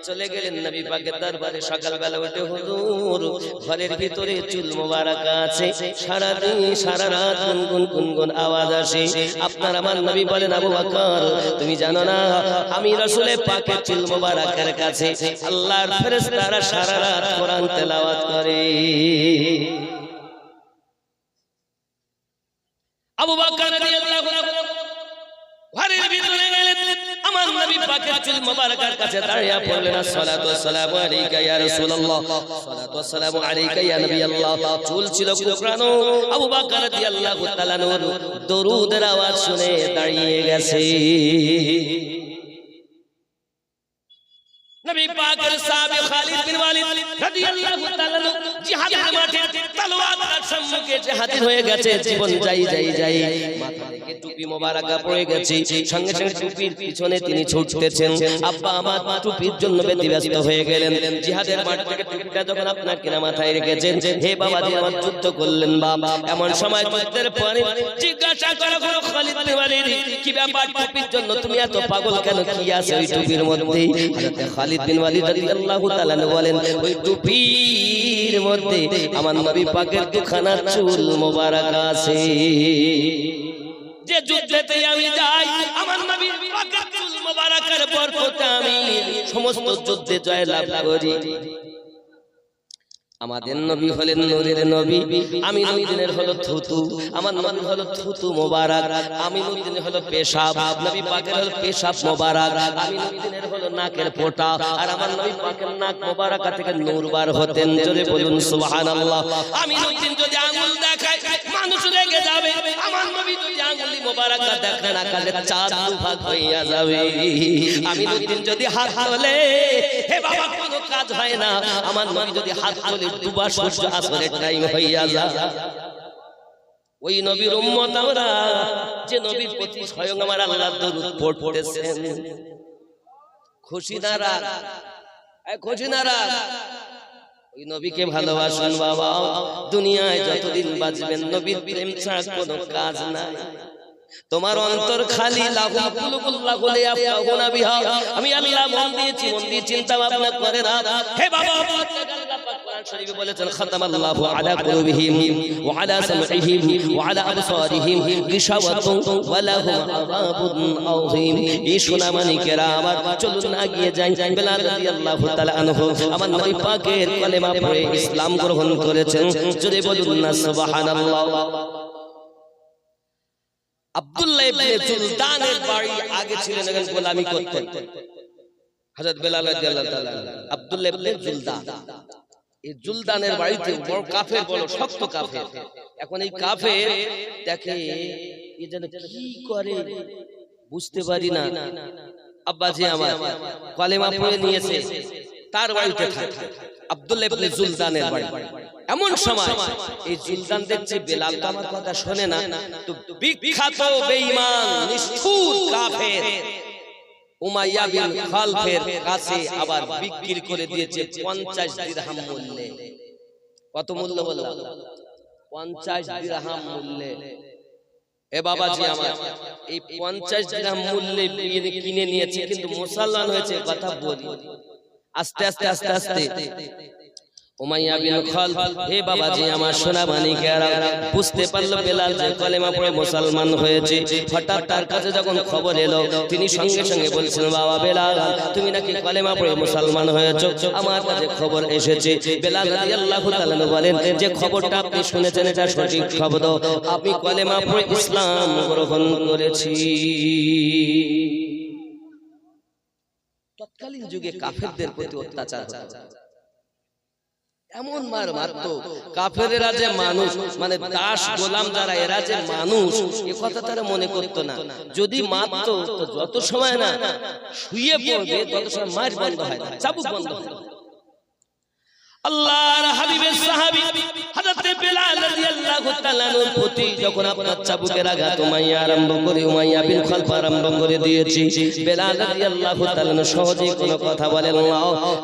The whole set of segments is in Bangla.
চলে গেলেন নবী পাকের দরবারে। সকালবেলা উঠে হুজুর ঘরের ভিতরে চুল মোবারক আছে, সারা দিন সারা রাত গুনগুন গুনগুন আওয়াজ আসে। আপনার আমার নবী বলেন, আবু বকর তুমি জানো না আমি রাসূলের পাকের চুল মোবারকের কাছে আল্লাহর ফেরেশতারা সারা রাত কোরআন তেলাওয়াত করে। আবু বকর রাদিয়াল্লাহু আনহু ঘরের ভিতরে গেলেন, আমার নবী পাকের চুল মোবারকের কাছে দাঁড়িয়ে পড়লেন, আসসালাতু ওয়াসসালামু আলাইকা ইয়া রাসূলুল্লাহ, আসসালাতু ওয়াসসালামু আলাইকা ইয়া নবী আল্লাহ। চুল ছিল কুকরানো। আবু বকর রাদিয়াল্লাহু তাআলা দরুদের আওয়াজ শুনে দাঁড়িয়ে গেছে। নবী পাকের সাহাবী খালিদ বিন ওয়ালিদ রাদিয়াল্লাহু তাআলা জিহাদের মাঠে তলোয়ার তার সম্মুখে হাজির হয়ে গেছে। জীবন যাই মাথা থেকে টুপি মোবারক পড়ে গেছে, সঙ্গে সঙ্গে টুপির পিছনে তিনি ছুটতেছেন। আব্বা আমার টুপির জন্য ব্যতিব্যস্ত হয়ে গেলেন। জিহাদের মাঠ থেকে টুপিটা যখন আপনার কিনা মাথায় রেখেছেন, হে বাবাজি আমার যুদ্ধ করলেন বাবা। এমন সময় যুদ্ধের পরে জিজ্ঞাসা করা হলো খালিদ বিন ওয়ালিদ, কি ব্যাপার টুপির জন্য তুমি এত পাগল কেন, কি আছে ওই টুপির মধ্যে? হযরত খালিদ বিন ওয়ালিদ রাদিয়াল্লাহু তাআলা বলেন, ওই টুপির মধ্যে আমার নবী পাকের দুখানা চুল মোবারক আছে। যে যুদ্ধেতে আমি যাই আমার নবী পাকের চুল মোবারকের বরকতে আমি সমস্ত যুদ্ধে জয়লাভ করি। আমাদের নবী হলেন নূরের নবী, আমিনুদ্দিনের হলো থুতু, আমার নবী হলো থুতু মোবারক, আমিনুদ্দিনের হলো পেশাব, নবী পাকের হলো পেশাব মোবারক, আমিনুদ্দিনের হলো নাকের ফোঁটা, আর আমার নবী পাকের নাক মোবারক থেকে নূর বার হতেন। জোরে বলুন সুবহানাল্লাহ। আমিনুদ্দিন যদি আঙ্গুল দেখায় মানুষ রেগে যাবে, আমার নবী যদি আঙ্গুলি মোবারক দেখেন আকাশে চাঁদ দুভাগ হইয়া যাবে। আমিনুদ্দিন যদি হাত তোলে, হে বাবা কোনো কাজ হয় না। আমার নবী যদি হাত তোলে দুবার সূর্য আসরের টাইম হইয়া যায়। ওই নবীর উম্মত আমরা, যে নবীর প্রতি স্বয়ং আমার আল্লাহ দরুদ পড়তেছেন। খুশি না রাগ? খুশি না রাগ? ওই নবীকে ভালোবাসুন বাবা। দুনিয়ায় যতদিন বাঁচবেন নবীর প্রেম ছাড়া কোনো কাজ নাই। তোমার অন্তর খালি আমি আল্লাহ মন দিয়ে চিন্তা ভাবনা করে না। হে বাবা কোরআন শরীফে বলেছেন, খাতামাল্লাহু আলা কুলুবিহিম ওয়া আলা সামঈহিম ওয়া আলা আবসারিহিম গিশাওয়াতুন ওয়া লাহুম আযাবুন আযীম। এই সোনামানিকেরা আমার, চলুন এগিয়ে যাই। বেলাল রাদিয়াল্লাহু তাআলা আনহু আমার নবী পাকের কলেমা পড়ে ইসলাম গ্রহণ করেছেন। জোরে বলুন না সুবহানাল্লাহ। আব্দুল্লাহ ইবনে জুলদানের বাড়ি আগে ছিলেন, এখন গোলামি করতেন হযরত বেলাল রাদিয়াল্লাহু তাআলা। আব্দুল্লাহ ইবনে জুলদান, এই জুলদানের বাড়িতে বড় কাফের, বড় শক্ত কাফের। এখন এই কাফের দেখে এ যেন কি করে বুঝতে পারি না। আব্বাজি আমার কলেমা পড়ে নিয়েছে, তার বাড়িতে থাকে আব্দুল্লাহ ইবনে জুলদানের বাড়ি। এমন সময় এই জুলদান দেখছে বেলাল তো আমার কথা শোনে না, তো বিখ্যাত বেঈমান নিষ্ঠুর কাফের উমাইয়া বিন খালফের কাছে আবার বিক্রি করে দিয়েছে 50 দিরহাম মূল্যে। কত মূল্য বললাম? 50 দিরহাম মূল্যে। এ বাবাজি আমার, এই 50 দিরহাম মূল্যে কিনে নিয়েছে, কিন্তু মুসলমান হয়েছে কথা বলি। আস্তে আস্তে আস্তে আস্তে উমাইয়া বিন খালফ, হে বাবাজি আমার সোনা মানিকেরা, বুঝতে পারলো বেলাল যে কলেমা পড়ে মুসলমান হয়েছে। হঠাৎ তার কাছে যখন খবর এলো, তিনি সঙ্গে সঙ্গে বলছেন, বাবা বেলাল তুমি নাকি কলেমা পড়ে মুসলমান হয়েছো, আমার কাছে খবর এসেছে। বেলাল রাদিয়াল্লাহু তাআলা বলেন, যে খবরটা আপনি শুনেছেন এটা সঠিক শব্দ, আমি কলেমা পড়ে ইসলাম গ্রহণ করেছি। তৎকালীন যুগে কাফেরদের প্রতি অত্যাচার হতো, এমন মার মারতো। কাফেরেরা যে মানুষ, মানে দাস গোলাম যারা, এরা যে মানুষ এ কথা তারা মনে করতো না। যদি মারতো তো যত সময় না শুয়ে পড়বে তত সময় মার বন্ধ হয় না, চাবুক বন্ধ হয় না। আল্লাহর হাবিবের সাহাবী হযরত বেলাল রাদিয়াল্লাহু তাআলা এর প্রতি যখন আপনার চাবুকের আঘাত উমাইয়া আরম্ভ করে, উমাইয়া বিন খালফ আরম্ভ করে দিয়েছে, বেলাল রাদিয়াল্লাহু তাআলা সহজে কোনো কথা বলেন না,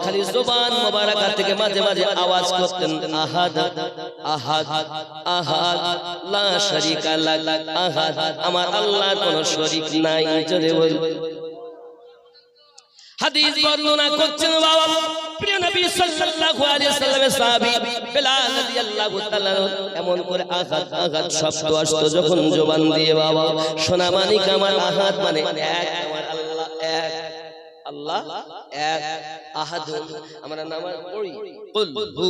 খালি জবান মোবারকা থেকে মাঝে মাঝে আওয়াজ করতেন, আহাদ আহাদ আহাদ লা শারীকা লাক, আহাদ আমার আল্লাহর কোনো শরীক নাই। জোরে বল। হাদিস বর্ণনা করছেন বাবা প্রিয় নবী সাল্লাল্লাহু আলাইহি সাল্লামের সাহাবী বেলাল রাদিয়াল্লাহু তাআলা এমন করে আঘাত শব্দ আসতো যখন জবান দিয়ে বাবা সোনা মানিক আমার আহাদ মানে এক আমার আল্লাহ এক আল্লাহ এক আহাদ আমরা নামাজ পড়ি কুল হু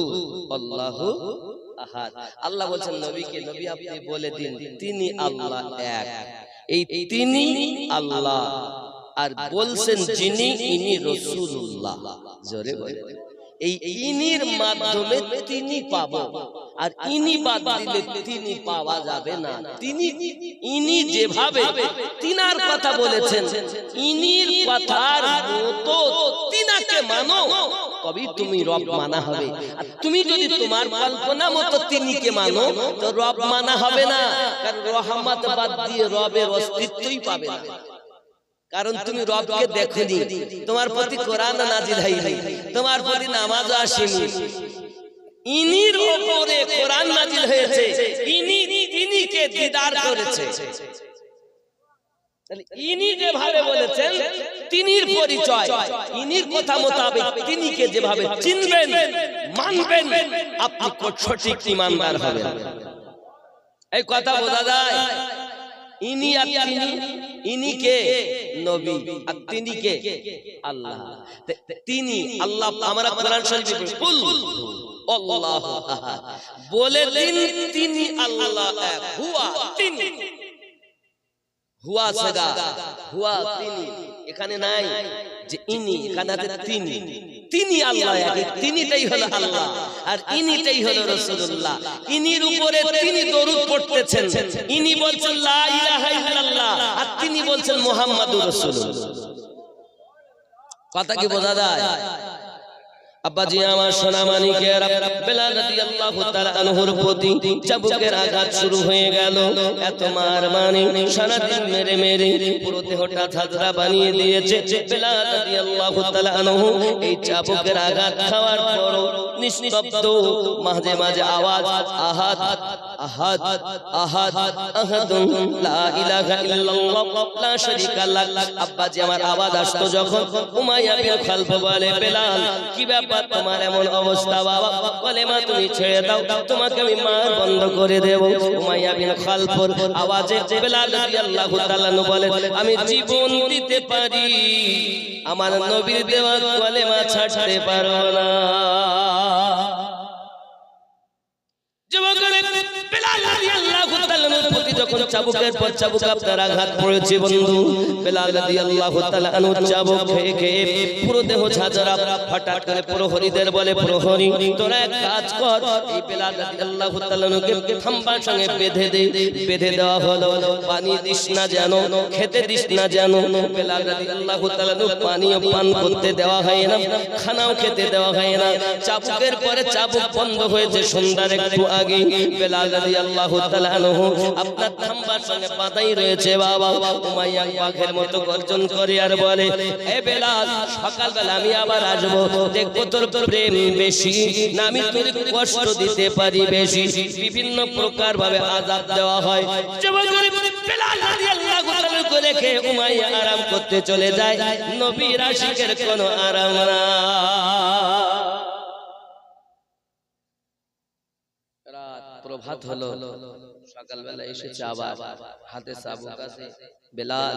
আল্লাহু আহাদ আল্লাহ বলেন নবীকে নবী আপনি বলে দিন তিনি আল্লাহ এক এই তিনি আল্লাহ আর বলছেন যিনি ইনি রাসূলুল্লাহ জোরে বলেন এই ইনির মাধ্যমে তিনি পাবো আর ইনি বাদ দিলে তিনি পাওয়া যাবে না তিনি ইনি যেভাবে তিনার কথা বলেছেন ইনির কথার মতো তিনাকে মানো তবে তুমি রব মানা হবে আর তুমি যদি তোমার কল্পনা মতো তিনিকে মানো তো রব মানা হবে না কারণ রহমত বাদ দিয়ে রবের অস্তিত্বই পাবে না কারণ তুমি রবকে দেখোনি তোমার প্রতি কোরআন নাজিল হয়নি তোমার প্রতি নামাজ আসেনি ইনির উপরে কোরআন নাজিল হয়েছে ইনি তিনিকে দিদার করেছে তাহলে ইনি যেভাবে বলেছেন তিনির পরিচয় ইনির কথা মোতাবেক তিনিকে যেভাবে চিনবেন মানবেন আপনি সঠিক ঈমানদার হবেন এই কথা বোঝা যায় ইনি আর তিনি ইনি কে নবী আর তিনি কে আল্লাহ তিনি আল্লাহ আমরা কোরআন শরীফে কুল আল্লাহু আহাদ বলে দিন তিনি আল্লাহ এক হুয়া তিনি হুয়া সাগা হুয়া তিনি এখানে নাই যে ইনি এখানে আছে তিনি তিনি আল্লাহ এক তিনিটাই হলো আল্লাহ আর ইনিটাই হলো রাসূলুল্লাহ ইনির উপরে তিনি দরুদ পড়তেছেন ইনি বলছেন লা ইলাহা ইল্লাল্লাহ আর তিনি বলছেন মুহাম্মাদুর রাসূলুল্লাহ কথা কি বোঝা যায় আব্বাজি আমার সোনা মানিকের বেলাল রাদিয়াল্লাহু তাআলা আনহুর প্রতি চাবুকের আঘাত শুরু হয়ে গেল এত মার মানে সারা দিন মেরে মেরে পুরো দেহটা ঝাঁঝরা বানিয়ে দিয়েছে বেলাল রাদিয়াল্লাহু তাআলা আনহু এই চাবুকের আঘাত খাওয়ার পরও নিস্তব্ধ মাঝে মাঝে আওয়াজ আহাদ আহাদ আহাদ আহাদুন লা ইলাহা ইল্লাল্লাহ লা শারীকা লাহ আব্বাজি আমার আওয়াজ আসতো যখন উমাইয়া বিন খালফ বলে বেলাল কি ব্যাপার তোমার এমন অবস্থা বাবা কলেমা তুমি ছেড়ে দাও তোমাকে আমি মার বন্ধ করে দেব উমাইয়া বিন খালফর আওয়াজে বেলাল রাদিয়াল্লাহু তাআলা বলেন আমি জীবন দিতে পারি আমার নবীর দেওয়া কলেমা ছাড়তে পারবো না যুবকেরা বেলাল রাদিয়াল্লাহু তাআলার প্রতি যখন চাবুকের পর চাবুক আপনার আঘাত পড়েছে বন্ধু বেলাল রাদিয়াল্লাহু তাআলা আনহু চাবুক খেয়ে খেয়ে পুরো দেহ ঝাঁঝরা হঠাৎ করে প্রহরীদের বলে প্রহরী তোরা এক কাজ কর এই বেলাল রাদিয়াল্লাহু তাআলাকে খাম্বার সঙ্গে বেঁধে দেওয়া হলো পানি দিস না যেন খেতে দিস না যেন বেলাল রাদিয়াল্লাহু তাআলা পানিও পান করতে দেওয়া হয় না খানাও খেতে দেওয়া হয় না চাবুকের পরে চাবুক বন্ধ হয়েছে সন্ধ্যার একটু আগে বেলাল রাদিয়াল্লাহু তাআলা আনহু আপনার খাম্বার সঙ্গে বাঁধাই রয়েছে বাবা উমাইয়া বাঘের মতো গর্জন করে আর বলে হে বেলাল সকালবেলা আমি আবার আসবো দেখবো তোর প্রেম বেশি না আমি তোর কষ্ট দিতে পারি বেশি বিভিন্ন প্রকার ভাবে আযাব দেওয়া হয় বেলাল রাদিয়াল্লাহু তাআলা করে রেখে উমাইয়া আরাম করতে চলে যায় নবীর আশিকের কোনো আরাম না প্রভাত হলো সকালবেলা এসেছে আবার হাতে চাবুক আছে বেলাল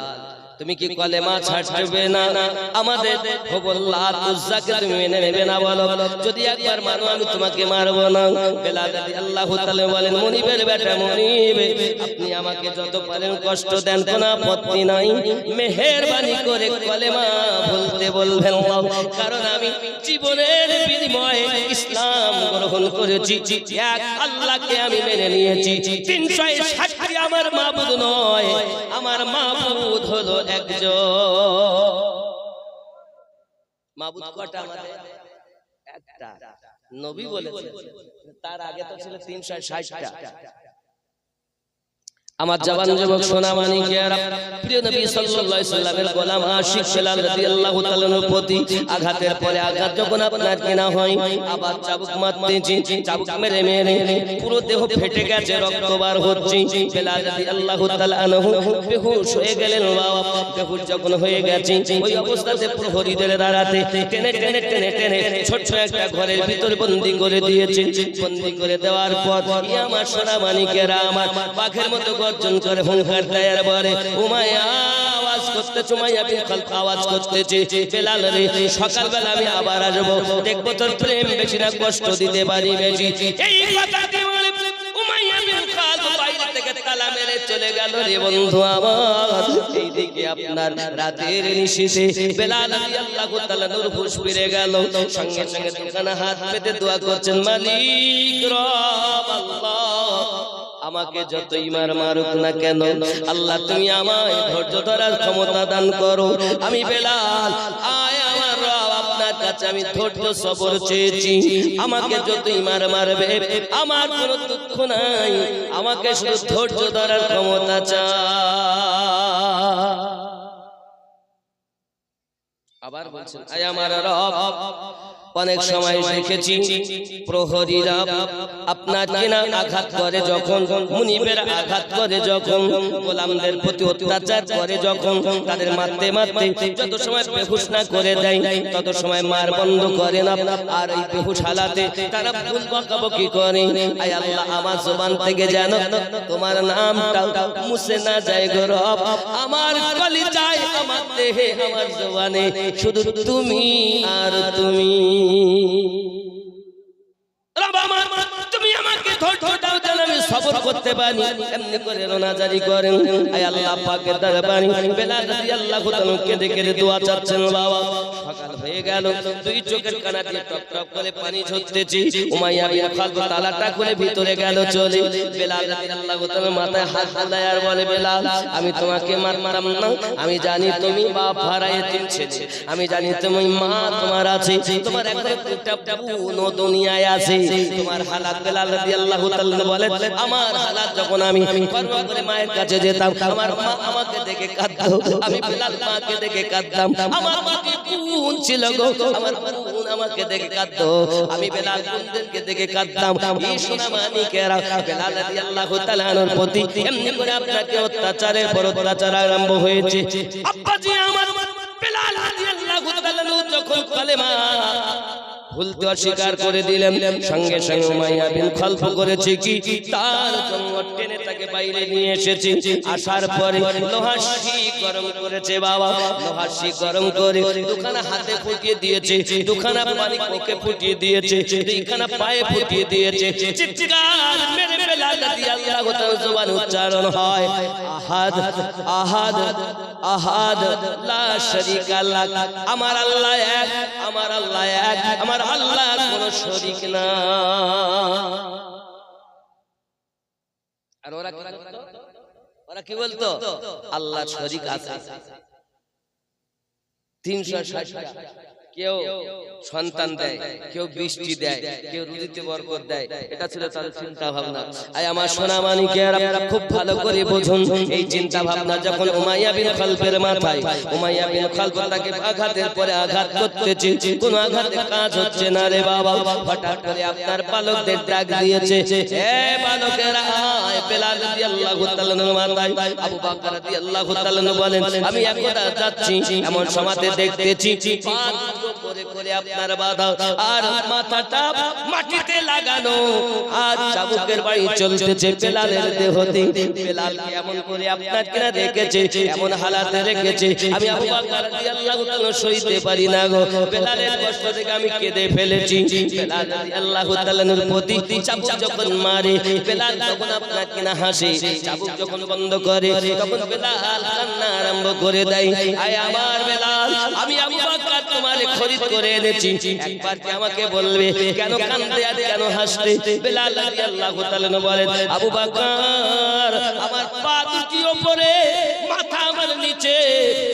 তুমি কি কলেমা ছাড়বে না আমাদের লাত উজ্জাকে তুমি মেনে নেবে না বলো যদি একবার মানো আমি তোমাকে মারবো না বেলাল রাদিয়াল্লাহু তাআলা বলেন মনিবের বেটা মনিব আপনি আমাকে যত পারেন কষ্ট দেন কোনো আপত্তি নাই মেহেরবানি করে কলেমা বলতে বলবেন কারণ আমি জীবনের বিনিময়ে ইসলাম গ্রহণ করেছি এক আল্লাহকে আমি মেনে নিয়েছি 360টি আমার মাবুদ নয় আমার মাবুদ হলো একজন মাবুদ কয়টা আমাদের একটা নবী বলেছেন তার আগে তো ছিল 360টা আমার জওয়ান যুবক সোনা মানিকেরা, প্রিয় নবী সাল্লাল্লাহু আলাইহি সাল্লামের গোলাম আশিক বেলাল রাদিয়াল্লাহু তাআলার প্রতি আঘাতের পরে আঘাত যখন আপনার কিনা হয়, আবার চাবুক মারতেছি, চাবুক মেরে মেরে পুরো দেহ ফেটে গেছে, রক্ত বার হচ্ছে। বেলাল রাদিয়াল্লাহু তাআলা আনহু বেহুশ হয়ে গেলেন। বাবা বেহুশ যখন হয়ে গেছে, ওই অবস্থাতে প্রহরীদের দ্বারাতে টেনে টেনে টেনে টেনে ছোট্ট একটা ঘরের ভিতর বন্দী করে দিয়েছে। বন্দী করে দেওয়ার পর আমার সোনা মানিকেরা আমার বাঘের মতো গর্জন করে হুঙ্কার দেয়, আর বলে উমাইয়া আওয়াজ করতেছে, উমাইয়া বিন খালফ আওয়াজ করতেছে, বেলাল রে সকালবেলা আমি আবার আসবো, দেখবো তোর প্রেম বেশি না কষ্ট দিতে পারি বেশি। এই কথাটি বলে উমাইয়া বিন খালফ বাইরে থেকে তালা মেরে চলে গেল। রে বন্ধু আমার, এইদিকে আপনার রাতের নিশীথে বেলাল রাদিয়াল্লাহু তাআলা নূর হুশ ফিরে গেল। সঙ্গে সঙ্গে দোকানে হাত পেতে দোয়া করছেন, মালিক রব আল্লাহ, আমাকে যতই মারুক না কেন আল্লাহ তুমি আমায় ধৈর্য ধরার ক্ষমতা দান করো। আমি বেলাল আয় আমার রব, আপনার কাছে আমি ধৈর্য সবর চেয়েছি। আমাকে যতই মারবে আমার কোনো দুঃখ নাই, আমাকে শুধু ধৈর্য ধরার ক্ষমতা চাই। আবার বলছেন, আয় আমার রব, অনেক সময় দেখেছি প্রহরীরা আপনার কিনা আঘাত করে যখন, মুনিবের আঘাত করে যখন, গোলামদের প্রতি অত্যাচার করে যখন, তাদের মারতে মারতে যত সময় বেহুশ না করে দেয় তত সময় মার বন্ধ করে না। আর এই বেহুশ হালাতে তারা ভুল বকাবকি করে। আয় আল্লাহ, আমার জবান থেকে যেন তোমার নামটা মুছে না যায় গো রব। আমার কলিজায়, আমার দেহে, আমার জবানে শুধু তুমি আর তুমি। তুমি আমাকে ধৈর্য দাও যেন আমি সবর করতে পারি। এমনি করে রোনাজারি করেন। আয় আল্লাহ পাকের দরবারে বেলাল রাদিয়াল্লাহু তাআলা কেঁদে কেঁদে দোয়া চাচ্ছেন। বাবা সকাল হয়ে গেল, দুই চোখের কানা দিয়ে টপ টপ করে পানি ঝরতেছে। উমাইয়া বিন খালফ তালাটা খুলে ভিতরে গেল চলে। বেলাল রাদিয়াল্লাহু তাআলা মাথায় হাত বুলায় আর বলে, বেলাল আমি তোমাকে মারতাম না, আমি জানি তুমি বাপ হারা এতিম ছেলে, আমি জানি তুমি মা তোমার আছে, তোমার একটা বোন দুনিয়ায় আছে। তোমার হালাত বেলাল রাদিয়াল্লাহু তাআলা বলে, আমার হালাত যখন আমি গর্ব করে মায়ের কাছে যেতাম, আমার মা আমাকে দেখে কাঁদতো, আমি বেলাল মাকে দেখে কাঁদতাম। আমার মাকে বোন ছিল গো, আমার বোন আমাকে দেখে কাঁদতো, আমি বেলাল বোনদেরকে দেখে কাঁদতাম। এই সোনা মানিকেরা বেলাল রাদিয়াল্লাহু তাআলার প্রতি এমনি করে আপনাকে অত্যাচারের পর অত্যাচার আরম্ভ হয়েছে। আব্বাজি আমার বেলাল রাদিয়াল্লাহু তাআলা যখন কালেমা ভুলতে অস্বীকার করে দিলেন, সঙ্গে সঙ্গে উমাইয়া বিন খালফ করেছে কি, তার জন্য টেনে তাকে বাইরে নিয়ে এসেছে। আসার পরে লোহার শিক গরম করেছে। বাবা লোহার শিক গরম করে দুখানা হাতে ফুটিয়ে দিয়েছে, দুখানা পানি কোকে ফুটিয়ে দিয়েছে, দুইখানা পায়ে ফুটিয়ে দিয়েছে। চিৎকার মেরে বেলাল রাদিয়াল্লাহু তাআলা জবান উচ্চারণ হয়, আহাদ আহাদ আহাদ লা শারীকা লাক, আমার আল্লাহ এক, আমার আল্লাহ এক, আমার আল্লাহ কোন শরীক না। আর ওরা কি বলতো, আল্লাহ শরীক আছে। 360 কেউ সন্তান দেয়, কেউ বৃষ্টি দেয়, কেউ রুজিতে বরকত দেয়, এটা ছিল তাদের চিন্তা ভাবনা। আয় আমার সোনা মানিকেরা খুব ভালো করে বুঝুন, এই চিন্তা ভাবনা যখন উমাইয়া বিন খালফের মাথায়, উমাইয়া বিন খালফ তাকে আঘাতের পরে আঘাত করতেছে, কোন আঘাতে কাজ হচ্ছে না রে বাবা। হঠাৎ করে আপনার পালকদের ডাক দিয়েছে, এ পালকেরা আয়। বেলাল রাদিয়াল্লাহু তাআলার মাথায় আবু বকর রাদিয়াল্লাহু তাআলা বলেন, আমি একদা যাচ্ছি, এমন সময়তে দেখতেছি করে করে আপনার বাধা আর মাথাটা মাটিতে লাগানো, আর চাবুকের বাড়ি চলতেছে বেলালের দেহতে। বেলাল এমন করে আপনার কিনা রেখেছে, এমন হালাতে রেখেছে, আমি আবু বকর রাদিয়াল্লাহু তাআলা সইতে পারি না গো। বেলালের কষ্ট থেকে আমি কেঁদে ফেলেছি। বেলাল রাদিয়াল্লাহু তাআলার প্রতি চাবুক যখন মারে, বেলাল তখন আপনার কিনা হাসে, চাবুক যখন বন্ধ করে তখন বেলাল কান্না আরম্ভ করে দেয়। আয় আমার বেলাল, আমি আবু বকর তোমারে খরিদ করে এনেছি, একবার কি আমাকে বলবে কেন কাঁদতে আর কেন হাসতে? বেলাল রাদিয়াল্লাহু তাআলা বলেন, আবু বকর আমার পা দুটি উপরে, মাথা আমার নিচে করছে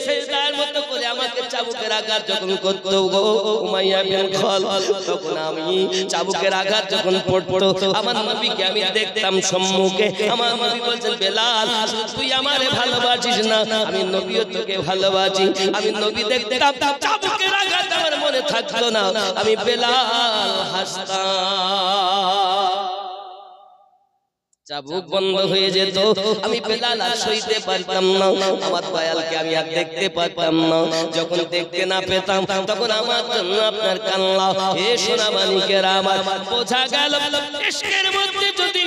সেজদার মতো করে আমাকে চাবুকের আঘাত যখন করতো গো উমাইয়া বিন খালাদ, তখন আমি চাবুকের আঘাত যখন পড়তো আমার নবীকে আমি দেখতাম সম্মুখে। আমার নবী বলছেন বেলাল তুই আমারে ভালোবাসিস না, আমি নবীও তোকে ভালোবাসি। আমি নবী দেখতাম চাবুকের আঘাত আমার মনে থাকতো না, আমি বেলাল হাসতাম। চাবুক বন্ধ হয়ে যেত, আমি বেলাল আর সইতে পারতাম না, আমার দয়ালকে আমি আর দেখতে পারতাম না। যখন দেখতে না পেতাম তখন আমার জন্য আপনার কান্না। হে সোনা মানিকেরা আমার, বোঝা গেল ইশকের মধ্যে যদি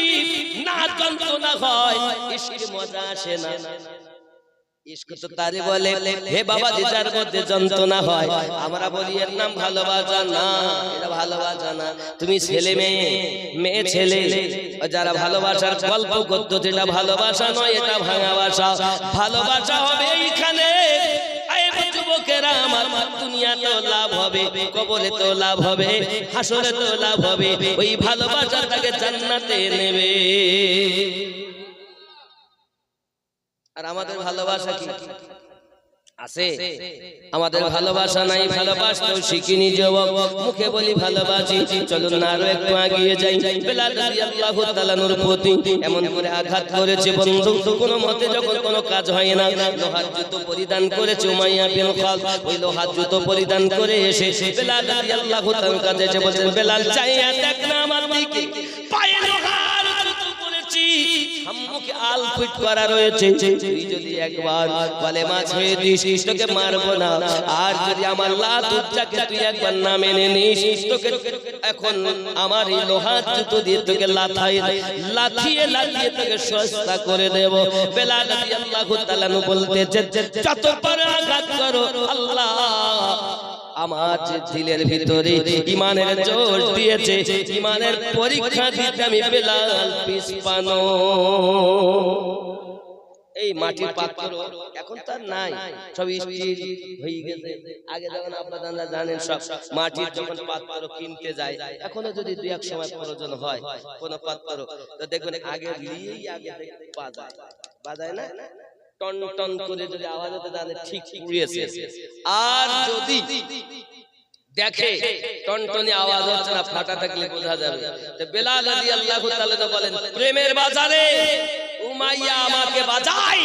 না যন্ত্রণা হয় ইশকের মজা আসে না। ইশক তো তারে বলে হে বাবা যে যার মধ্যে যন্ত্রণা হয়, আমরা বলি এর নাম ভালোবাসা না, এটা ভালোবাসা না। তুমি ছেলে মেয়ে, মেয়ে ছেলে, যারা ভালোবাসার গল্প করতো যেটা ভালোবাসা নয়, এটা ভাঙাবাসা। ভালোবাসা হবে এইখানে যুবকেরা আমার, দুনিয়াতেও লাভ হবে, কবরে তো লাভ হবে, হাসরে তো লাভ হবে। ওই ভালোবাসা তাকে জান্নাতে নেবে। আর আমাদের ভালোবাসা কি আছে? আমাদের ভালোবাসা নাই, ভালোবাসতেও শিখিনি যুবক। মুখে বলি ভালোবাসি, চলুন না আরো একটু এগিয়ে যাই। বেলাল রাদিয়াল্লাহু তাআলা নূর প্রতি এমন করে আঘাত করেছে বন্ধু, কোনো মতে যখন কোনো কাজ হয় না, লোহার জুতো পরিধান করেছে উমাইয়া বিন খালাদ। ওই লোহার জুতো পরিধান করে এসে বেলাল রাদিয়াল্লাহু তাআলার কাছে এসে বলছেন বেলাল চাইয়া দেখ না আমার দিকে, পায়ে লোহার জুতো পরেছি, সম্মুখে আল ফিট করা রয়েছে। তুই যদি একবার কালেমা ছুঁয়ে দিস তোকে মারবো না, আর যদি আমার লাত উচ্চাকে তুই একবার না মেনে নিস তোকে এখন আমার এই লোহার জুতো দিয়ে তোকে লাথিয়ে তোকে সস্তা করে দেব। বেলাল রাদিয়াল্লাহু তাআলা বলতে যত বড় আঘাত করো, আল্লাহ আমার যে দিলের ভিতরে ঈমানের জোর দিয়েছে, ঈমানের পরীক্ষা দিতে আমি বেলাল পিছপানো। এই মাটির পাত্র এখন তো নাই, সব স্টিল হয়ে গেছে। আগে যখন আপনারা জানেন সব মাটির যখন পাত্র কিনতে যায়, এখনো যদি দুই এক সময় প্রয়োজন হয় কোন পাত্র, তো দেখবেন আগে নিয়েই আগে বাজায় না, টন টন করে যদি আওয়াজ হতে জানে ঠিক পুড়িয়েছে। আর যদি দেখে টনটনি আওয়াজ হচ্ছে না, ফাটা থাকলে বোঝা যাবে। তো বেলাল রাদিয়াল্লাহু তাআলা বলেন প্রেমের বাজারে উমাইয়া আমাকে বাজায়,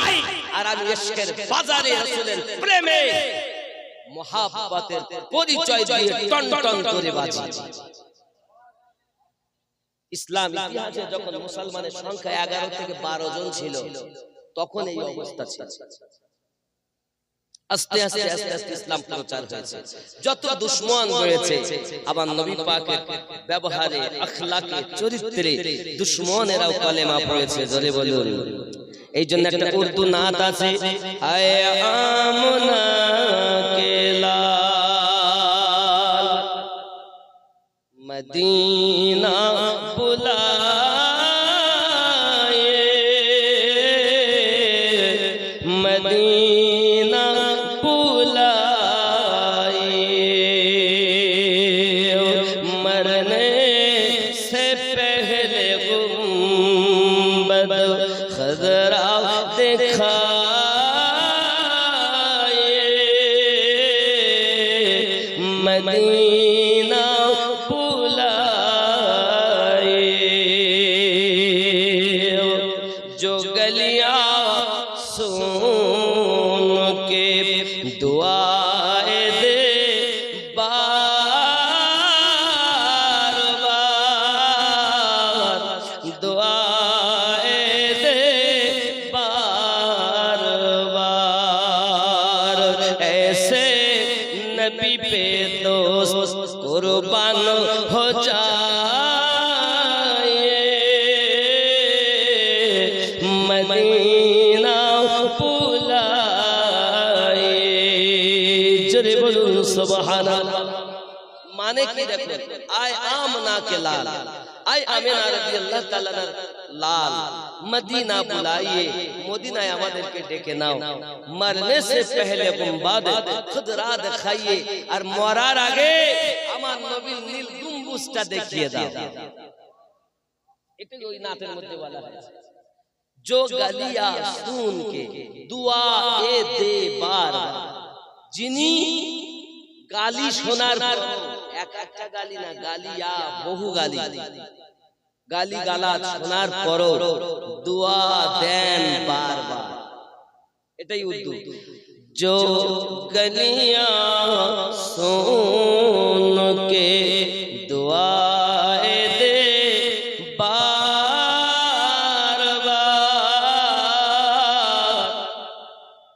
আর আমি ইশকের বাজারে রাসূলের প্রেমে মুহাব্বতের পরিচয় দিয়ে টনটন করে বাজাই। ইসলাম ইতিহাসে যখন মুসলমানের সংখ্যা 11 থেকে 12 জন ছিল, তখন এই অবস্থা ছিল। আস্তে আস্তে আস্তে আস্তে ইসলাম প্রচার হয়েছে। যত দুশমন রয়েছে আমার নবী পাকের ব্যবহারে, আখলাকে, চরিত্রে দুশমনেরাও কালেমা পড়েছে। জোরে বলুন। এই জন্য একটা উর্দু নাত আছে, আয়ে আমনা কে লাল মদিনা বুলায়ে, মদিনা बुलाए, मरने से पहले गुंबद खजरा दिखाए, मदीना बुलाए। जो गलियां दुआए दे बार बार, दुआए दे बार बार, ऐसे नबी पे दोस्त कुर्बान हो जाए, मदीना सुबहानाल्लाह। माने की देखो, आय आमना के लाल, आय आमिना রাদিয়াল্লাহু তাআলা लाल मदीना बुलाइए, मदीनाয় আমাদেরকে ডেকে নাও, মরনে से पहले गुंबद खुदरा दिखाइए, আর মরার আগে আমার নবীর নীল গম্বুজটা দেখিয়ে দাও। এটা ওই নাতের মধ্যে বলা হয়েছে। जो गालियां सुन के दुआ ए दे बार, যিনি গালি শোনার পর, এক একটা গালি না, গালিয়া বহু গালি, গালি গালাজ শোনার পরও দোয়া দেন বারবার। এটাই উর্দু। जो गलियां सुन के दुआए दे बार बार,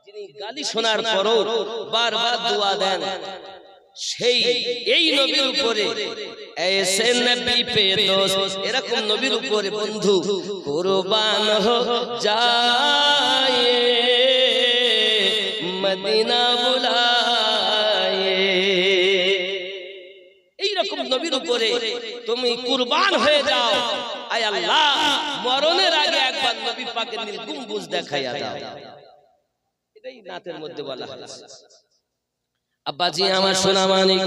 যিনি গালি শোনার পরও বারবার দোয়া দেন, সেই এই নবীর উপরে, ऐसे नबी पे दोस्त, এরকম নবীর উপরে বন্ধু কুরবান হো যায়, মদিনা বুলায়ে, এইরকম নবীর উপরে তুমি কুরবান হয়ে যাও। আয় আল্লাহ, মরণের আগে একবার নবী পাকের নীল গম্বুজ দেখাইয়া দাও। এটাই নাতের মধ্যে বলা হয়েছে। अब्बाजी আমার সোনা মানিক,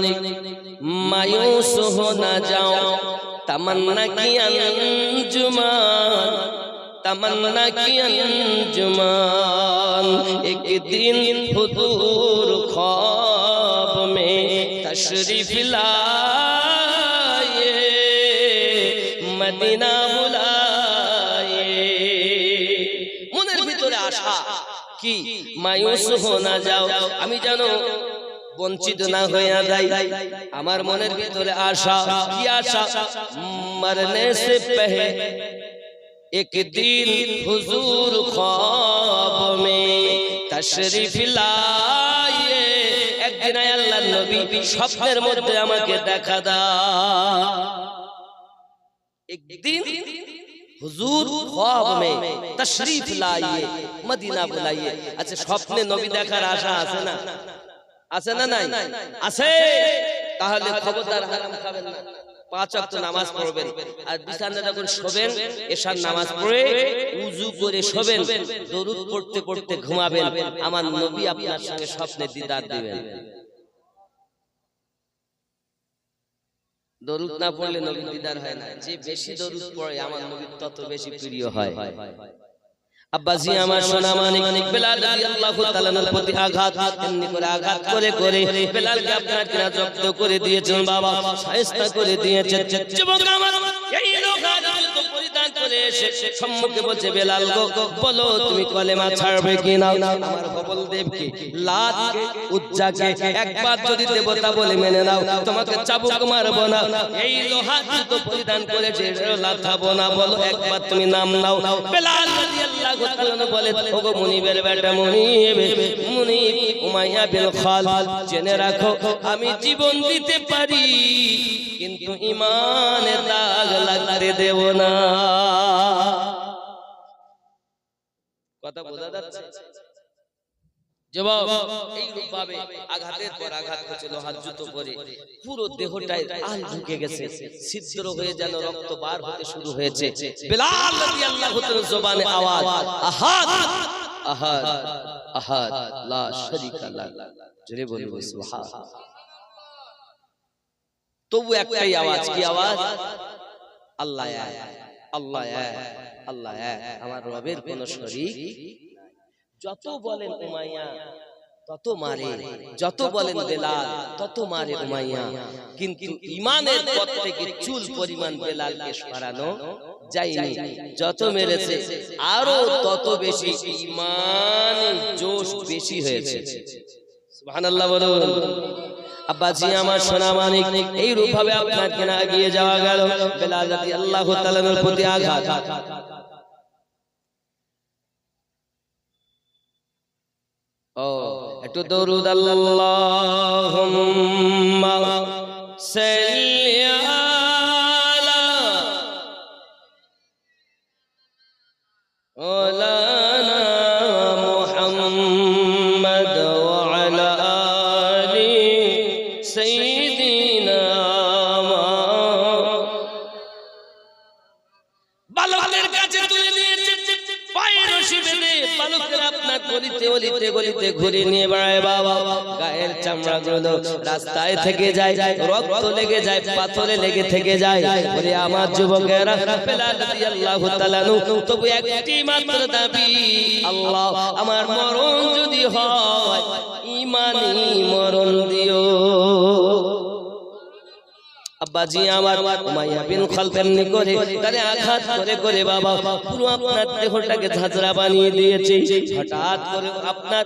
मायूस हो ना जाओ, तमन्ना की अंजुमान, तमन्ना की अंजुमान, एक दिन हुजूर ख्वाब में तशरीफ लाए, मदीना बुलाए। মনের ভিতরে আশা কি, मायूस हो ना जाओ, আমি জানো বঞ্চিত না হইয়া যাই। আমার মনের ভিতরে আশা, কি আশা, মরনে সে পহলে এক দিন হুজুর খ্বাব মে তশরিফ লায়ে, একদিন আল্লাহর নবী স্বপ্নের মধ্যে আমাকে দেখা দাও। একদিন হুজুর খ্বাব মে তশরিফ লাইয়ে, মদিনা বুলাইয়ে। আচ্ছা, স্বপ্নে নবী দেখার আশা আছে না? আছে না নাই? আছে। তাহলে খবরদার হারাম খাবেন না, 5 ওয়াক্ত নামাজ পড়বেন, আর বিছানায় যখন শোবেন এশার নামাজ পড়ে উযু করে শোবেন, দরুদ পড়তে পড়তে ঘুমাবেন। আমার নবী আপনার সঙ্গে স্বপ্নে দিদার দিবেন। দরুদ না পড়লে নবী দিদার হয় না। যে বেশি দরুদ পড়ে আমার নবী তত বেশি প্রিয় হয়। আব্বাজি আমার সোনা মানিক, বেলাল রাদিয়াল্লাহু তাআলার প্রতি আঘাত, এমনি করে আঘাত করে করে বেলালকে আপনার কিনা জব্দ করে দিয়েছেন বাবা, শায়েস্তা করে দিয়েছেন। যুবক আমার, এই লোক তো পরিধান করে এসে সম্মুখে বলছে, বেলাল গো, বলো তুমি কলেমা ছাড়বে কি না? আমার কবল দেবকে, লাতকে, উজ্জাকে একবার যদি দেবতা বলে মেনে নাও, তোমাকে চাবুক মারব না। এই লোহা তো পরিধান করেছে, লাথাবো না, বলো একবার তুমি নাম নাও। বেলাল রাদিয়াল্লাহু বলে, ওগো মুনিবের বেটা মুনিব, মুনিব উমাইয়া বিন খালদ, জেনে রাখো আমি জীবন দিতে পারি, কিন্তু ঈমানের দাগ লাগতে দেব না। কথা বোঝা যাচ্ছে? জবাব, এই রূপভাবে আঘাতের পর আঘাত করছে, লোহার জুতো পরে পুরো দেহটায় আল ঢুকে গেছে, ছিদ্র হয়ে যেন রক্ত বার হতে শুরু হয়েছে। বেলাল রাদিয়াল্লাহু তাআলার জবানে আওয়াজ, আহাদ আহাদ আহাদ লা শারীকা লাহ, জোরে বলি সুবহানাল্লাহ। তবু একটাই আওয়াজ, কি আওয়াজ? আল্লাহ এক, আল্লাহ এক, আল্লাহ এক, আমার রবের কোনো শরীক। যত বলেন উমাইয়া তত মারে, যত বলেন বেলাল তত মারে উমাইয়া, কিন্তু ঈমানের পথ থেকে চুল পরিমাণ বেলালকে সরানো যায়নি। যত মেরেছে আরো তত বেশি ঈমানে জোশ বেশি হয়েছে। সুবহানাল্লাহ বলুন। আব্বাজি আমার সোনা মানিক, এই রূপভাবে আপনার কেনা এগিয়ে যাওয়া গেল। বেলাল রাদিয়াল্লাহু তাআলার প্রতি আঘাত। ও একটু দরুদ, আল্লাহুম্মা সাল্লি আলা মাওলানা মুহাম্মদ ওয়া আলা আলি সাইয়্যিদিনা। বালকদের কাছে তুলে দিয়েছে, পায়ের রশি বেঁধে বালকদের আপনার গলিতে অলিতে গলিতে ঘুরে নিয়ে বেড়ায় বাবা, গায়ের চামড়া গুলো রাস্তায় থেকে যায়, রক্ত লেগে যায়, পাথরে লেগে থেকে যায়। ওরে আমার যুবকেরা, বেলাল রাদিয়াল্লাহু তাআলা তবু একটি মাত্র দাবি, আল্লাহ আমার মরণ যদি হয় ঈমানি মরণ দিও। আব্বাজি আমার উমাইয়া বিন খালদ এমনি করে তারে আঘাত করে করে বাবা পুরো আপনার দেহটাকে ঝাঁঝরা বানিয়ে দিয়েছে। হঠাৎ করে আপনার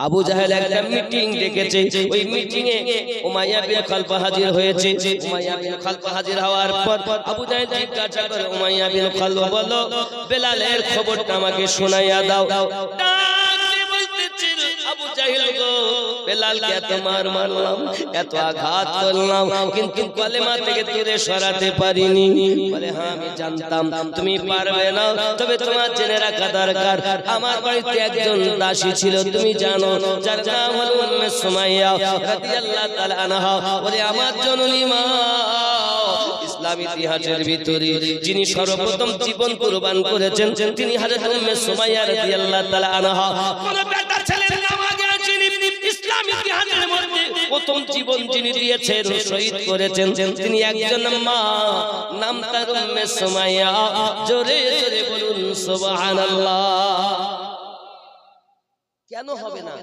আবু জাহেল একটা মিটিং ডেকেছে, ওই মিটিং এ উমাইয়া বিন খালদ হাজির হয়েছে। উমাইয়া বিন খালদ হাজির হওয়ার পর আবু জাহেল জিজ্ঞাসা করে, উমাইয়া বিন খালদ বলো বেলালের খবরটা আমাকে শোনাইয়া দাও। আবু জাহেল গো, বেলালকে এত মার মারলাম, এত আঘাত করলাম, কিন্তু কলেমা থেকে দূরে সরাতে পারিনি। বলে হ্যাঁ আমি জানতাম তুমি পারবে না, তবে তোমার জেনে রাখা দরকার আমার বাড়িতে একজন দাসী ছিল, তুমি জানো, যার নাম হলো উম্মে সুমাইয়া রাদিয়াল্লাহু তাআলা আনহা। বলে আমার জননী মা, ইসলাম ইতিহাসের ভিতরে যিনি সর্বপ্রথম জীবন কুরবান করেছেন তিনি হযরত উম্মে সুমাইয়া রাদিয়াল্লাহু তাআলা আনহা। কোন বেটা ছেলের নাম আগে আসেনি, ইসলাম ইতিহাসের মধ্যে প্রথম জীবন যিনি দিয়েছেন, শহীদ করেছেন, তিনি একজন মা, নাম তার উম্মে সুমাইয়া। জোরে জোরে বলুন সুবহানাল্লাহ। কেন হবে না,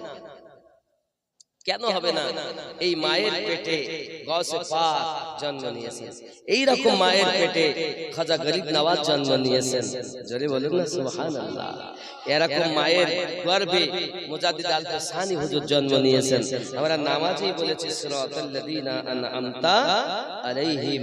কেন হবে না? এই মায়ের পেটে গৌসে পাক জন্ম নিয়েছেন, এই রকম মায়ের পেটে খাজা গরিব নওয়াজ জন্ম নিয়েছেন। জোরে বলুন না সুবহানাল্লাহ। এরকম মায়ের গর্ভে মুজাদ্দিদ আল-কাসানি হুজুর জন্ম নিয়েছেন। আমরা নামাজেই বলেছি সিরাতাল লাযিনা আনআমতা আলাইহিম।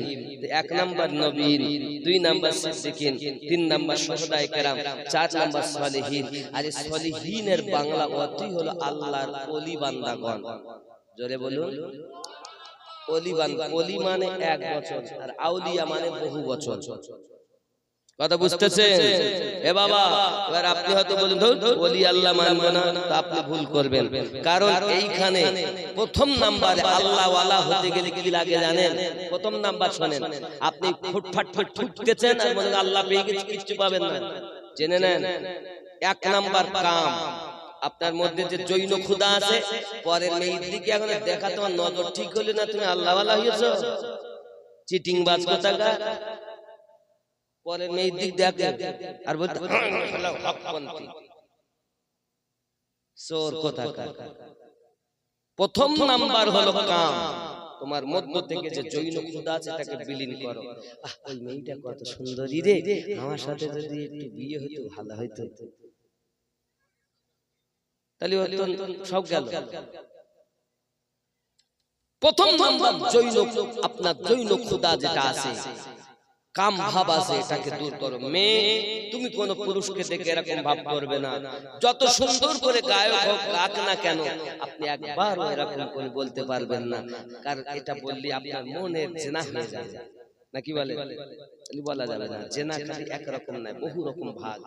এক নাম্বার নবীন, দুই নাম্বার সিদ্দিকিন, তিন নাম্বার শুহাদায়ে কেরাম, চার নাম্বার সালেহিন। আর এই সালেহিনের বাংলা অর্থই হলো আল্লাহর ওলি বান্দাগণ। জোরে বলুন ওলি বান্দা। ওলি মানে এক বছর, আর আউলিয়া মানে বহু বছর। কথা বুঝতেছেন? এ বাবা, এবার আপনি হয়তো বলেন ওলি আল্লাহ মানবো না, তা আপনি ভুল করবেন। কারণ এইখানে প্রথম নাম্বারে আল্লাহ ওয়ালা হতে গেলে কি লাগে জানেন? প্রথম নাম্বার শোনেন, আপনি ফুটফাট ঠুকতেছেন আর বলেন আল্লাহ পেয়ে গেছি, কিচ্ছু পাবেন না। জেনে নেন, এক নাম্বার কাম আপনার মধ্যে যে জৈন খুদা আছে, পরের মেয়ের দিকে এখন দেখা তোমার নজর ঠিক হলে না তুমি আল্লাহ ওয়ালা হয়েছো, চিটিং বাজ কোথাকার। পরের মেয়ের দিক দেখে আর বলতে হকপন্থী চোর কোথাকার। প্রথম নাম্বার হলো কাম। তোমার মধ্য থেকে যে জৈন খুদা আছে তাকে বিলীন করো। ওই মেয়েটা কত সুন্দরী রে, আমার সাথে যদি একটু বিয়ে হতো ভালো হইতো, তাহলে সব গেল। প্রথম নাম্বার জৈন, আপনার জৈন খুদা যেটা আছে, কাম ভাব আছে, এটাকে দূর করো। মেয়ে তুমি কোন পুরুষকে দেখে এরকম ভাব করবে না, যত সুন্দর করে গায়ক হোক গাক না কেন, আপনি একবার এরকম করে বলতে পারবেন না, কারণ এটা বললে আপনার মনের জেনা হয়ে যাবে। নাকি বলে? বলা যাবে না। জেনা খালি একরকম নয়, বহু রকম ভাগ।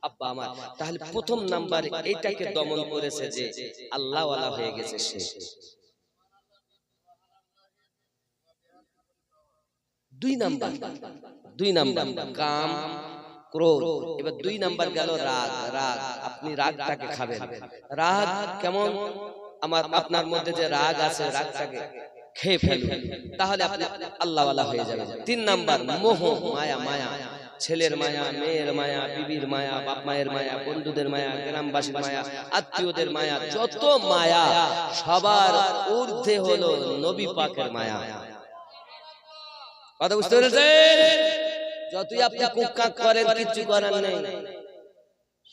আব্বা আমার, তাহলে প্রথম নাম্বারে এটাকে দমন করেছে যে আল্লাহ ওয়ালা হয়ে গেছে সে। দুই নাম্বার কাম ক্রোধ। এবার দুই নাম্বার গেল রাগ। রাগ, আপনি রাগটাকে খাবেন। রাগ কেমন? আপনার মধ্যে যে রাগ আছে, রাগটাকে খেয়ে ফেলবেন, তাহলে আপনি আল্লাহ ওয়ালা হয়ে যাবেন। তিন নাম্বার মোহ, মায়া। মায়া, ছেলের মায়া, মেয়ের মায়া, বিবির মায়া, বাপ মায়ের মায়া, বন্ধুদের মায়া, গ্রামবাসীর মায়া, আত্মীয়দের মায়া, যত মায়া সবার ঊর্ধ্বে হলো নবী পাকের মায়া। কথা বুঝতে পেরেছেন? যতই আপনি কুক্কা করেন কিছু করার নেই,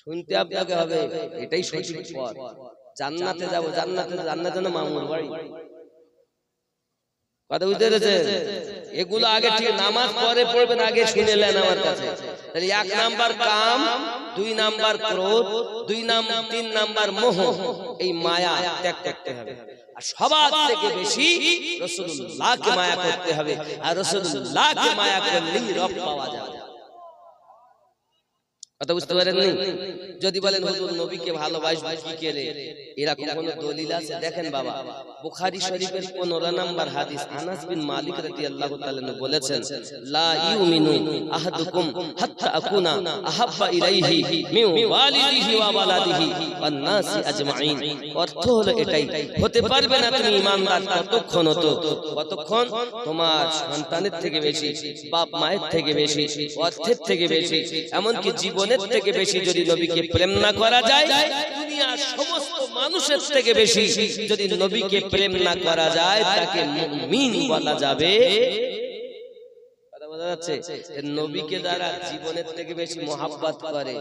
শুনতে আপনাকে হবে এটাই সঠিক পথ। জান্নাতে যাব, জান্নাতে না মামুর বাড়ি। কথা বুঝতে পেরেছেন? এগুলো আগে ঠিক নামাজ পরে পড়বেন, আগে শুনে নেন আমার কাছে। তাহলে এক নাম্বার কাম, দুই নাম্বার ক্রোধ, তিন নাম্বার মোহ, এই মায়া ত্যাগ করতে হবে। আর সবার থেকে বেশি রাসূলুল্লাহকে মায়া করতে হবে, আর রাসূলুল্লাহকে মায়া করলেই রব পাওয়া যাবে। কথা বুঝতে পারেননি? যদি বলেন হুজুর নবীকে ভালোবাসবো কি করে, এরকম কোন দলিল আছে? দেখেন বাবা, বুখারী শরীফের 15 নম্বর হাদিস, আনাস বিন মালিক রাদিয়াল্লাহু তাআলা বলেছেন, লা ইউমিনু আহাদুকুম হাত্তা আকুনা আহাব্বা ইলাইহি মিন ওয়ালিদিহি ওয়া ওয়ালাদিহি ওয়ান নাসি আজমাইন। অর্থ হলো এটাই, হতে পারবে না তুমি ঈমানদার কতক্ষণ তোমার সন্তানের থেকে বেশি, বাপ মায়ের থেকে বেশি, অর্থের থেকে বেশি, এমনকি জীবনের থেকে বেশি যদি নবীকে প্রেম না করা যায়, দুনিয়ার সমস্ত মানুষের থেকে বেশি যদি নবীকে প্রেম না করা যায়, তাকে মুমিন বলা যাবে। কথা বোঝা যাচ্ছে? নবীকে যারা জীবনের থেকে বেশি মহব্বত করে,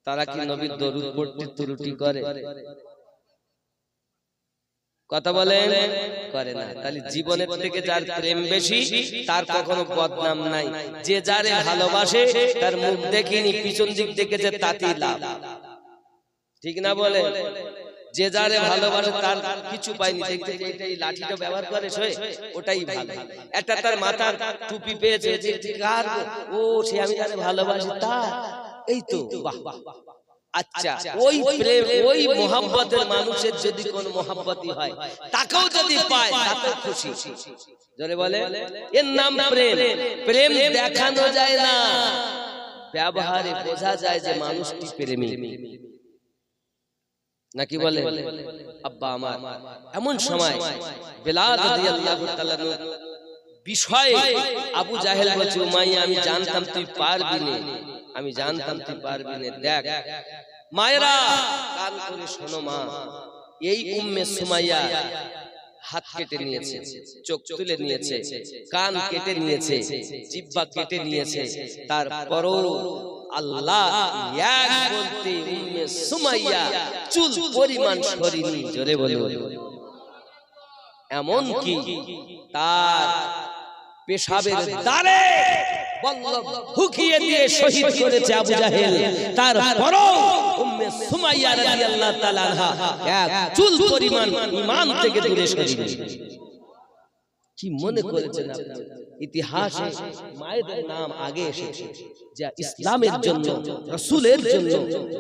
তারা কি নবীর দরুদ পড়তে ত্রুটি করে? কথা বলেন, করে না। তাহলে জীবনের থেকে যার প্রেম বেশি, তার কখনো বদনাম নাই। যে যারে ভালোবাসে, তার মুখ দেখিনি পিছন দিক দেখেছে, তাতেই লাভ। ঠিক না বলে? যে যারে ভালোবাসে তার কিছু পায়নি, দেখতে এই লাঠিটা ব্যবহার করে ওটাই ভালো। একটা তার মাথার টুপি পেয়েছে, ও সে আমি যারে ভালোবাসি তার, এই তো বাহ। আচ্ছা, ওই প্রেম ওই মোহাব্বতের মানুষের যদি কোন মোহাব্বতই হয়, তাকেও যদি পায় তাতে খুশি। জোরে বলে, এর নাম প্রেম। প্রেম দেখানো যায় না, ব্যবহারে বোঝা যায় যে মানুষটি প্রেমী নাকি বলে। আব্বা আমার এমন সময় বেলাল রাদিয়াল্লাহু তাআলা বিষয়ে আবু জাহেল বলছে, উমাইয়া আমি জানতাম তুই পারবি না, আমি জানতাম তুই পারবি না। দেখ মায়েরা, কান করে শোনো মা, এই উম্মে সুমাইয়া হাত কেটে নিয়েছে, চোখ তুলে নিয়েছে, কান কেটে নিয়েছে, জিহ্বা কেটে নিয়েছে, তারপরও আল্লাহ এক বলতে উম্মে সুমাইয়া চুল পরিমাণ সরিনি। জোরে বলো। এমন কি তার পেশাবের দ্বারে বল্লভ ঢুকিয়ে দিয়ে শহীদ করেছে আবু জাহেল, তারপরও উম্মে সুমাইয়া রাদিয়াল্লাহু তাআলা আনহা এক চুল পরিমাণ ঈমান থেকে দূরে সরিনি। কি মনে করেছেন আপনি? ইতিহাসে মায়েদের নাম আগে এসেছে, যা ইসলামের জন্য, রাসূলের জন্য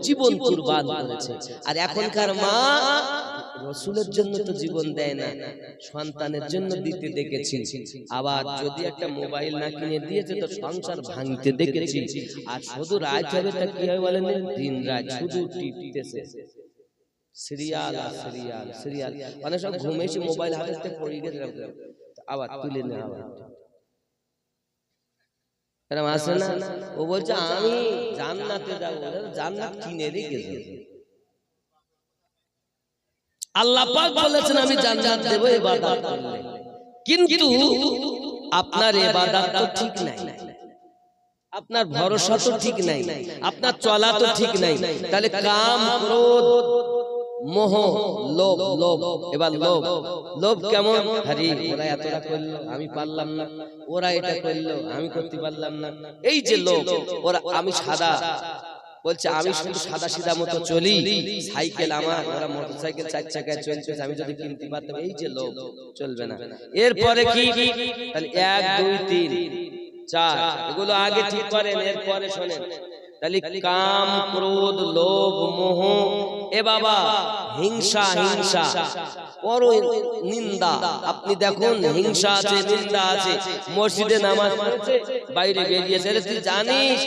জীবন কুরবান করেছে। আর এখনকার মা রাসূলের জন্য তো জীবন দেয় না, সন্তানের জন্য দিতে দেখেছি। আবার যদি একটা মোবাইল না কিনে দিয়েছে তো সংসার ভাঙতে দেখেছি। আর শুধু রাত হবে তা কি হয় বলেন, দিন রাত শুধু টিপতেছে, সিরিয়াল আর সিরিয়াল সিরিয়াল। অনেক সময় ঘুমে এসে মোবাইল হাতে থেকে পড়ে গেছে, আবার তুলে নেওয়া আবার এরকম আসে না। ও বলছে আমি জান্নাতে যাবো, জান্নাত কিনে রেখেছে। আল্লাহ পাক বলেছেন আমি জান্নাত দেব ইবাদত করলে, কিন্তু আপনার ইবাদত তো ঠিক নাই, আপনার ভরসা তো ঠিক নাই, আপনার চলা তো ঠিক নাই। তাহলে কাম, ক্রোধ, মোহ, লোভ, লোভ, এবার লোভ, লোভ কেমন? আরে ওরা এতটা করলো আমি পারলাম না, ওরা এটা করলো আমি করতে পারলাম না, এই যে লোভ। ওরা আমি সাদা, বলছে আমি শুধু সাদা সিধা মতো চলি, সাইকেল আমার, ওরা মোটরসাইকেল 4 চাকায় চলছে, আমি যদি কিনতে পারতাম, এই যে লোভ, চলবে না। এরপরে কি? তাহলে 1 2 3 4 এগুলো আগে ঠিক করেন, এরপরে শোনেন। তাহলে কাম, ক্রোধ, লোভ, মোহ, এ বাবা হিংসা, হিংসা, পর নিন্দা। আপনি দেখুন হিংসা আছে, নিন্দা আছে। মসজিদে নামাজ পড়ছে, বাইরে বেরিয়েছে, তুই জানিস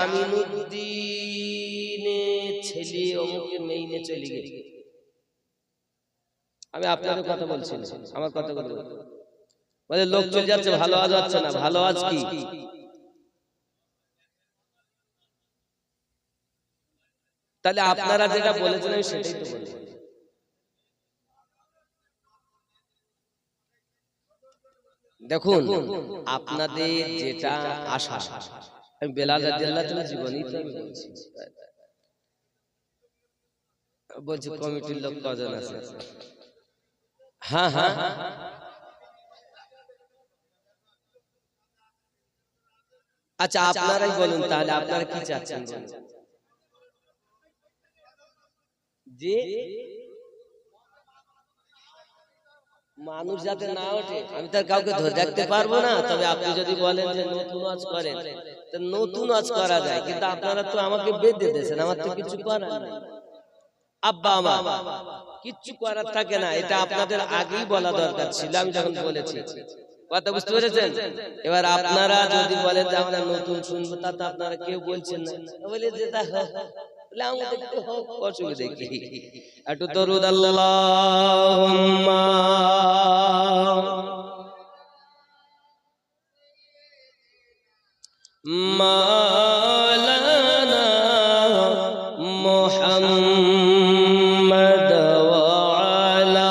আমিনুদ্দিনের ছেলে অমুকে মেইনে চলে গেছে। আমি আপনাদের কথা বলছি না, আমার কথা বলবো। বলে লোক চলে যাচ্ছে, ভালো আজ হচ্ছে না। ভালো আজ কি? তাহলে আপনারা যেটা বলেছেন আমি সেটাই তো বলি। দেখুন আপনাদের যেটা আশা, আমি বেলাল রাদিয়াল্লাহু তাআলা জীবনই তো আমি বলছি। বলছি কমিটির লোক কজন আছে? হ্যাঁ হ্যাঁ, আচ্ছা আপনারাই বলুন তাহলে আপনারা কি চাচ্ছেন? যে মানুষ যাতে না ওঠে, আমি তার কাউকে ধরে রাখতে পারবো না। তবে আপনি যদি বলেন যে নতুন ওয়াজ করেন, নতুন ওয়াজ করা যায়, কিন্তু আপনারা তো আমাকে বেঁধে দিয়েছেন, আমার তো কিছু করার নাই। আব্বা আমার কিচ্ছু করার থাকে না, এটা আপনাদের আগেই বলা দরকার ছিল, আমি যখন বলেছি। কথা বুঝতে পেরেছেন? এবার আপনারা যদি বলেন যে আমরা নতুন শুনবো, তা তো আপনারা কেউ বলছেন না, বলে যেটা অসুবিধা কি? একটু দরুদ আল্লাহুম্মা মাওলানা মুহাম্মদ ওয়া আলা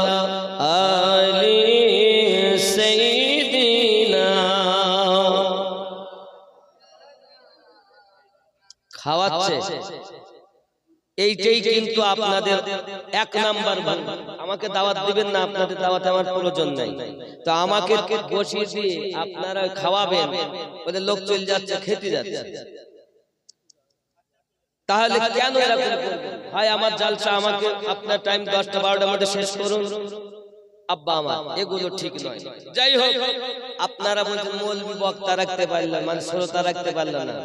আলি সাইয়্যিদিনা। খাওয়াচ্ছে এইটাই কিন্তু আপনাদের এক নাম্বার ভুল। আমাকে দাওয়াত দিবেন না, আপনাদের দাওয়াতে আমার প্রয়োজন নাই, তো আমাকে বসিয়ে দিয়ে আপনারা খাওয়াবেন, ওদের লোক চলে যাচ্ছে, খেতে যাচ্ছে, তাহলে কেন এরকম করবেন? ভাই আমার জালসা, আমাকে আপনার টাইম 10টা 12টার মধ্যে শেষ করুন। আব্বা আমার এগুলো ঠিক নয়। যাই হোক, আপনারা বলছেন মৌলবি বক্তা রাখতে পারলেন, মানে শ্রোতা রাখতে পারলেন না,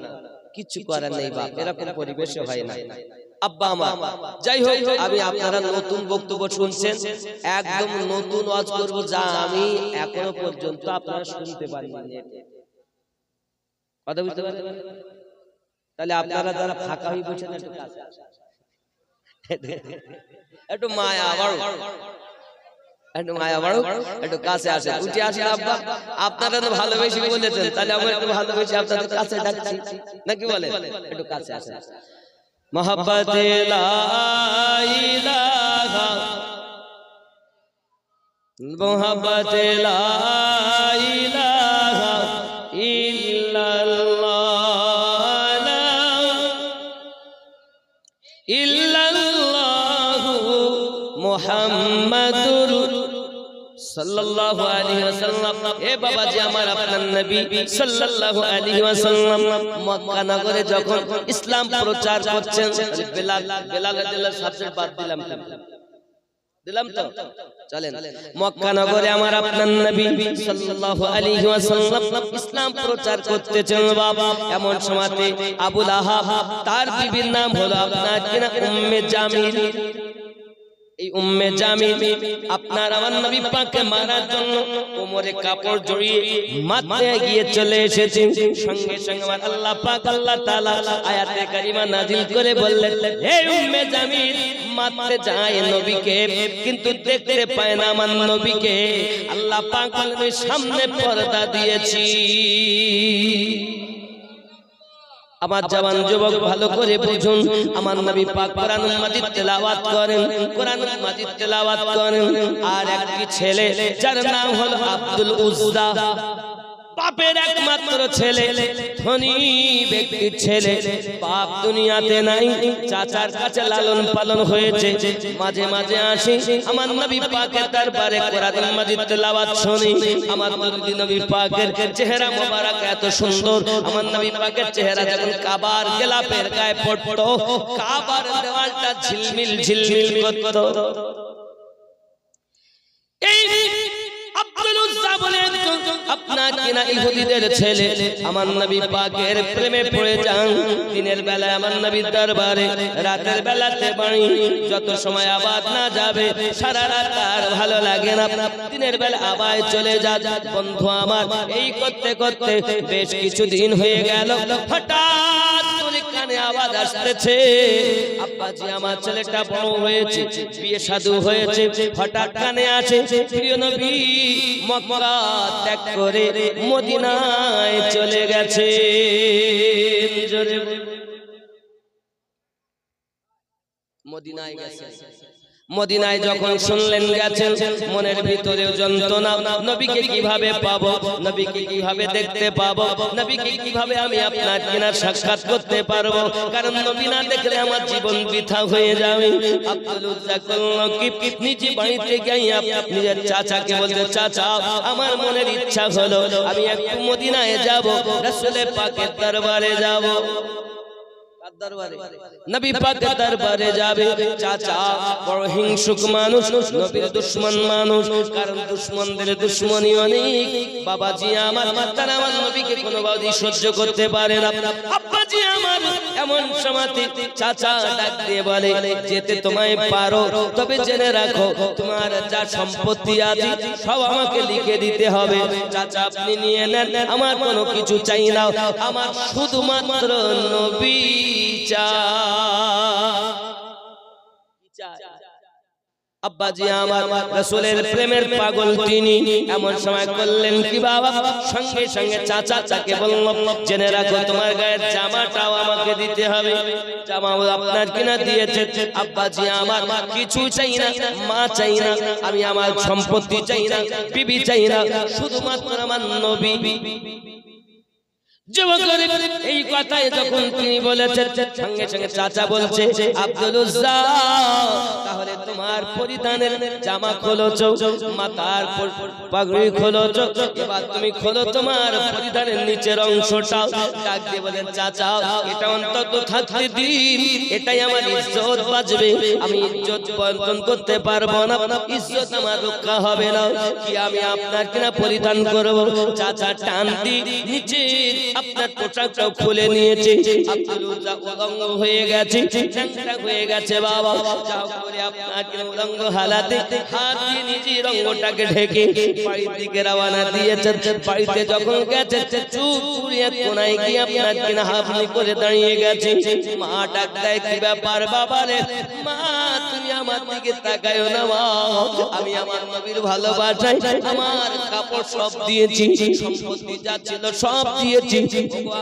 কিছু করার নেই বাপ, এরকম পরিবেশে হয় না। আব্বা আমার যাই হোক, আমি আপনারা নতুন বক্তব্য শুনছেন, একদম নতুন ওয়াজ করব, যা আমি এখনো পর্যন্ত আপনারা শুনতে পারিনি। কথা বুঝতে পারছেন? তাহলে আপনারা যারা ফাঁকা হয়ে বসেন, একটু কাছে আসেন, একটু মায়া বাড়ো, একটু মায়া বাড়ো, একটু কাছে আসেন, উঠে আসেন। আব্বা আপনারা তো ভালোবেসে বলেছেন, তাহলে আমি একটু ভালোবেসে আপনাদের কাছে ডাকছি, নাকি বলেন? একটু কাছে আসেন। মোহাব্বতে লা ইলাহা, মোহাব্বতে লা ইলাহা ইল্লাল্লাহ, লা ইল্লাল্লাহু মুহাম্মাদুর সাল্লাল্লাহু আলাইহি ওয়াসাল্লাম। এ বাবাজি আমার, আপনার নবী সাল্লাল্লাহু আলাইহি ওয়াসাল্লাম মক্কা নগরে যখন ইসলাম প্রচার করছেন, বেলাল রাদিয়াল্লাহু সাবজেক্ট বাদ দিলাম তো চলেন। মক্কা নগরে আমার আপনার নবী সাল্লাল্লাহু আলাইহি ওয়াসাল্লাম ইসলাম প্রচার করতেছেন বাবা। এমন সময়তে আবু লাহাব, তার বিবির নাম হলো আপনার কিনা উম্মে জামিল। এই উম্মে জামিল আপনার আমার নবী পাককে মারার জন্য কোমরে কাপড় জড়িয়ে মারতে গিয়ে চলে এসেছে। সঙ্গে সঙ্গে আমার আল্লাহ পাক, আল্লাহ তাআলা আয়াতে কারিমা নাযিল করে বললেন, হে উম্মে জামিল, মারতে যায় নবীকে, কিন্তু দেখতে পায় না আমার নবীকে। আল্লাহ পাক বলেন, সামনে পর্দা দিয়েছি। আমার জওয়ান যুবক ভালো করে বুঝুন, আমার নবী পাক কোরআনুল মাজিদ তেলাওয়াত করেন, কোরআনুল মাজিদ তেলাওয়াত করেন। আর একটি ছেলে যার নাম হলো আব্দুল উজ্জা, বাপের একমাত্র ছেলে, ধনী ব্যক্তির ছেলে, বাপ দুনিয়াতে নাই, চাচার কাছে লালন পালন হয়েছে। মাঝে মাঝে আসি আমার নবী পাকের দরবারে কোরআনুল মাজিদ তেলাওয়াত শুনি। আমার নবী পাকের চেহারা মোবারক এত সুন্দর, আমার নবী পাকের চেহারা যখন কাবার গিলাফের গায়ে পড়তো, কাবার দেওয়ালটা ঝিলমিল ঝিলমিল করতো। এই আব্দুল উজ্জা বলে আপনার কিনা ইহুদিদের ছেলে আমার নবী পাকের প্রেমে পড়ে যান। দিনের বেলায় আমার নবীর দরবারে, রাতের বেলাতে বাড়ি, যত সময় আবাদ না যাবে সারা রাত আর ভালো লাগে না, দিনের বেলা আবার চলে যা। বন্ধু আমার, এই করতে করতে বেশ কিছুদিন হয়ে গেল। হঠাৎ কানে আওয়াজ আসতেছে, আব্বাজি আমার ছেলেটা বড় হয়েছে, বিয়ে শাদী হয়েছে। হঠাৎ কানে আসে প্রিয় নবী মক্কা ত্যাগ করে মদিনায় চলে গেছে। মদিনায় গেছে। মদিনায় যখন শুনলেন গেছেন, মনের ভিতরেও যন্ত্রণা, নবীকে কিভাবে পাবো, নবীকে কিভাবে দেখতে পাবো, নবীকে কিভাবে আমি আপনার কিনা সাক্ষাৎ করতে পারবো, কারণ নবী না দেখলে আমার জীবন বৃথা হয়ে যাবে। আব্দুল উজ্জা করল কি, নিজে বাড়িতে গিয়ে নিজের চাচাকে বলতে, চাচা আমার মনের ইচ্ছা হলো আমি একটু মদিনায় যাব, রাসূল পাকের দরবারে যাব। দরবারে নবী পাকের দরবারে যাবে চাচা বড় হিংসুক মানুষ, নবীর দুশমন মানুষ, কারণ দুশমনদের দুশমনী অনেক। বাবাজি আমার তারা আমার নবীকে কোনোভাবেই সহ্য করতে পারে না। আব্বাজি আমার এমন সমাধি চাচা ডাক দিয়ে বলে, যেতে তোমায় পারো, তবে জেনে রাখো তোমার যা সম্পত্তি আছে সব আমাকে লিখে দিতে হবে। চাচা আপনি নিয়ে নেন, আমার কোনো কিছু চাই না, আমার শুধুমাত্র নবী চাই। আব্বাজি আমার রাসূলের প্রেমের পাগল তিনি। এমন সময় করলেন কি বাবা, সঙ্গে সঙ্গে চাচাকে বললাম, জেনে রাখো তোমার গায়ের জামাটাও আমাকে দিতে হবে। জামা আপনার কিনা দিয়েছে। আব্বাজি আমার কিছু চাই না, মা চাই না, আমি আমার সম্পত্তি চাই না, বিবি চাই না, শুধুমাত্র আমার নবী। যুবকের এই কথায় যখন তিনি বলেছেন, সঙ্গে সঙ্গে চাচা বলছে, আব্দুল উজ্জা তাহলে তোমার পরিধানের জামা খোলোছো, মাথার পাগড়ি খোলোছো, এবার তুমি খোলো তোমার পরিধানের নিচের অংশটা। ডাক দিয়ে বলেন, চাচা এটা অন্তত থাকতে দিন, এটাই আমার ইজ্জত বাঁচবে, আমি ইজ্জত বর্জন করতে পারবো না, ইজ্জত আমার রক্ষা হবে না, কি আমি আপনার কিনা পরিধান করব। চাচা টান দি নিচে আপনার পোশাকটাও খুলে নিয়েছে। আব্দুল উজ্জা উলঙ্গ হয়ে গেছে, চ্যাংড়া হয়ে গেছে বাবা। যাও করে আপনাকে উলঙ্গ হালাতে হাত দিয়ে নিজের অঙ্গটাকে ঢেকে বাড়ির দিকে রওনা দিয়েছে। বাড়িতে যখন গেছে চুপ করে কোনায় গিয়ে আপনার কিনা হাফনি করে দাঁড়িয়ে গেছে। মা ডাক দেয়, কি ব্যাপার বাবা রে? মা তুমি আমার দিকে তাকায়ো না মা, আমি আমার নবীর ভালোবাসায় আমার কাপড় সব দিয়েছি, সম্পত্তি যা ছিল সব দিয়েছি,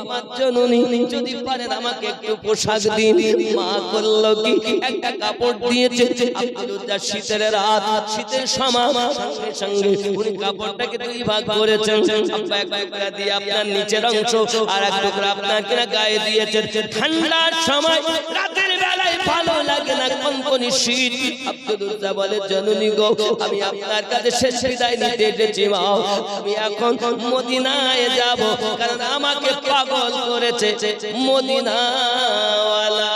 আমার জননী যদি পারেন আমাকে একটু পোশাক দিন। মা করলো কি, একটা কাপড় দিয়েছে। আব্দুল উজ্জা শীতের রাত, শীতের সময়, সঙ্গে সঙ্গে উনি কাপড়টাকে দুই ভাগ করেছেন। আব্বা এক টুকরা দিয়ে আপনার নিচের অংশ, আর এক টুকরা আপনার কিনা গায়ে দিয়েছেন। ঠান্ডার সময় রাতের বেলায় ভালো লাগে না, কনকনি শীত। আব্দুল উজ্জা বলে, জননী গো আমি আপনার কাছে শেষ বিদায় নিতে এসেছি মা, আমি এখন মদিনায় যাব, কারণ আমাকে পাগল করেছে মদিনাওয়ালা।